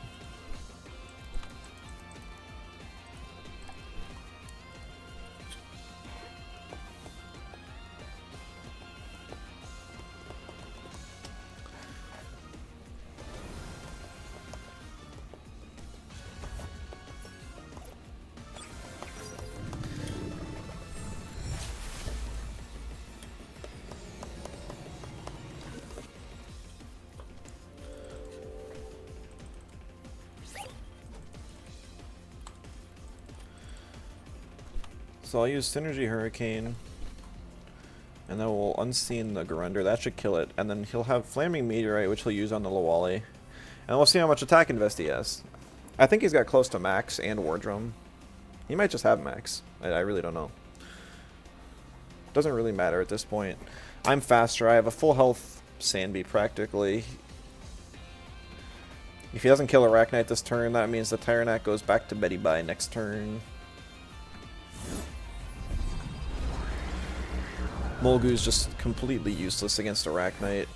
So I'll use Synergy Hurricane, and then we'll unseen the Garunder. That should kill it. And then he'll have Flaming Meteorite, which he'll use on the Lawali. And we'll see how much attack invest he has. I think he's got close to max and War Drum. He might just have max. I really don't know. Doesn't really matter at this point. I'm faster. I have a full health Sanby practically. If he doesn't kill Arachnite this turn, that means the Tyrannac goes back to Betty Bye next turn. Molgu's just completely useless against Arachnite.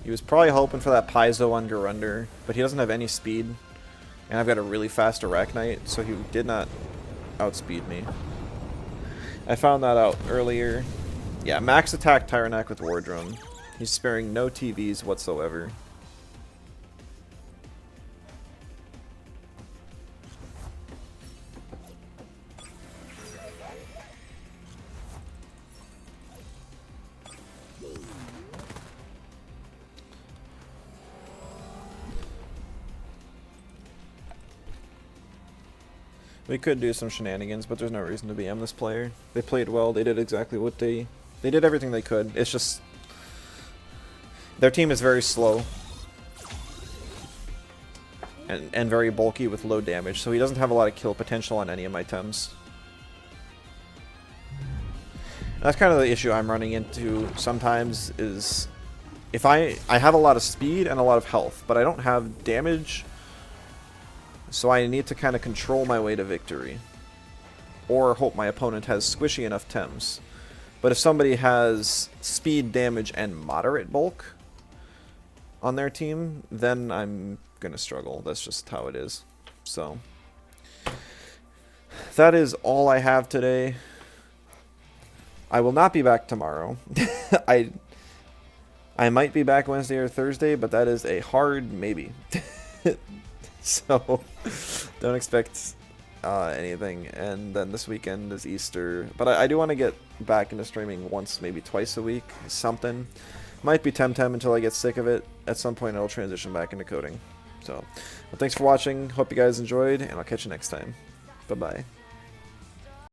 He was probably hoping for that Paizo on Garunder, but he doesn't have any speed. And I've got a really fast Arachnite, so he did not outspeed me. I found that out earlier. Yeah, max attack Tyrannac with War Drum. He's sparing no TVs whatsoever. We could do some shenanigans, but there's no reason to BM this player. They played well. They did exactly what they did everything they could. It's just their team is very slow and very bulky with low damage, so he doesn't have a lot of kill potential on any of my Tems. And that's kind of the issue I'm running into sometimes is if I have a lot of speed and a lot of health, but I don't have damage. So I need to kind of control my way to victory. Or hope my opponent has squishy enough Tems. But if somebody has speed, damage, and moderate bulk on their team, then I'm going to struggle. That's just how it is. So that is all I have today. I will not be back tomorrow. I might be back Wednesday or Thursday, but that is a hard maybe. So don't expect anything. And then this weekend is Easter, but I do want to get back into streaming once, maybe twice a week, something. Might be Temtem until I get sick of it. At some point I'll transition back into coding. So well, thanks for watching, hope you guys enjoyed, and I'll catch you next time. Bye bye.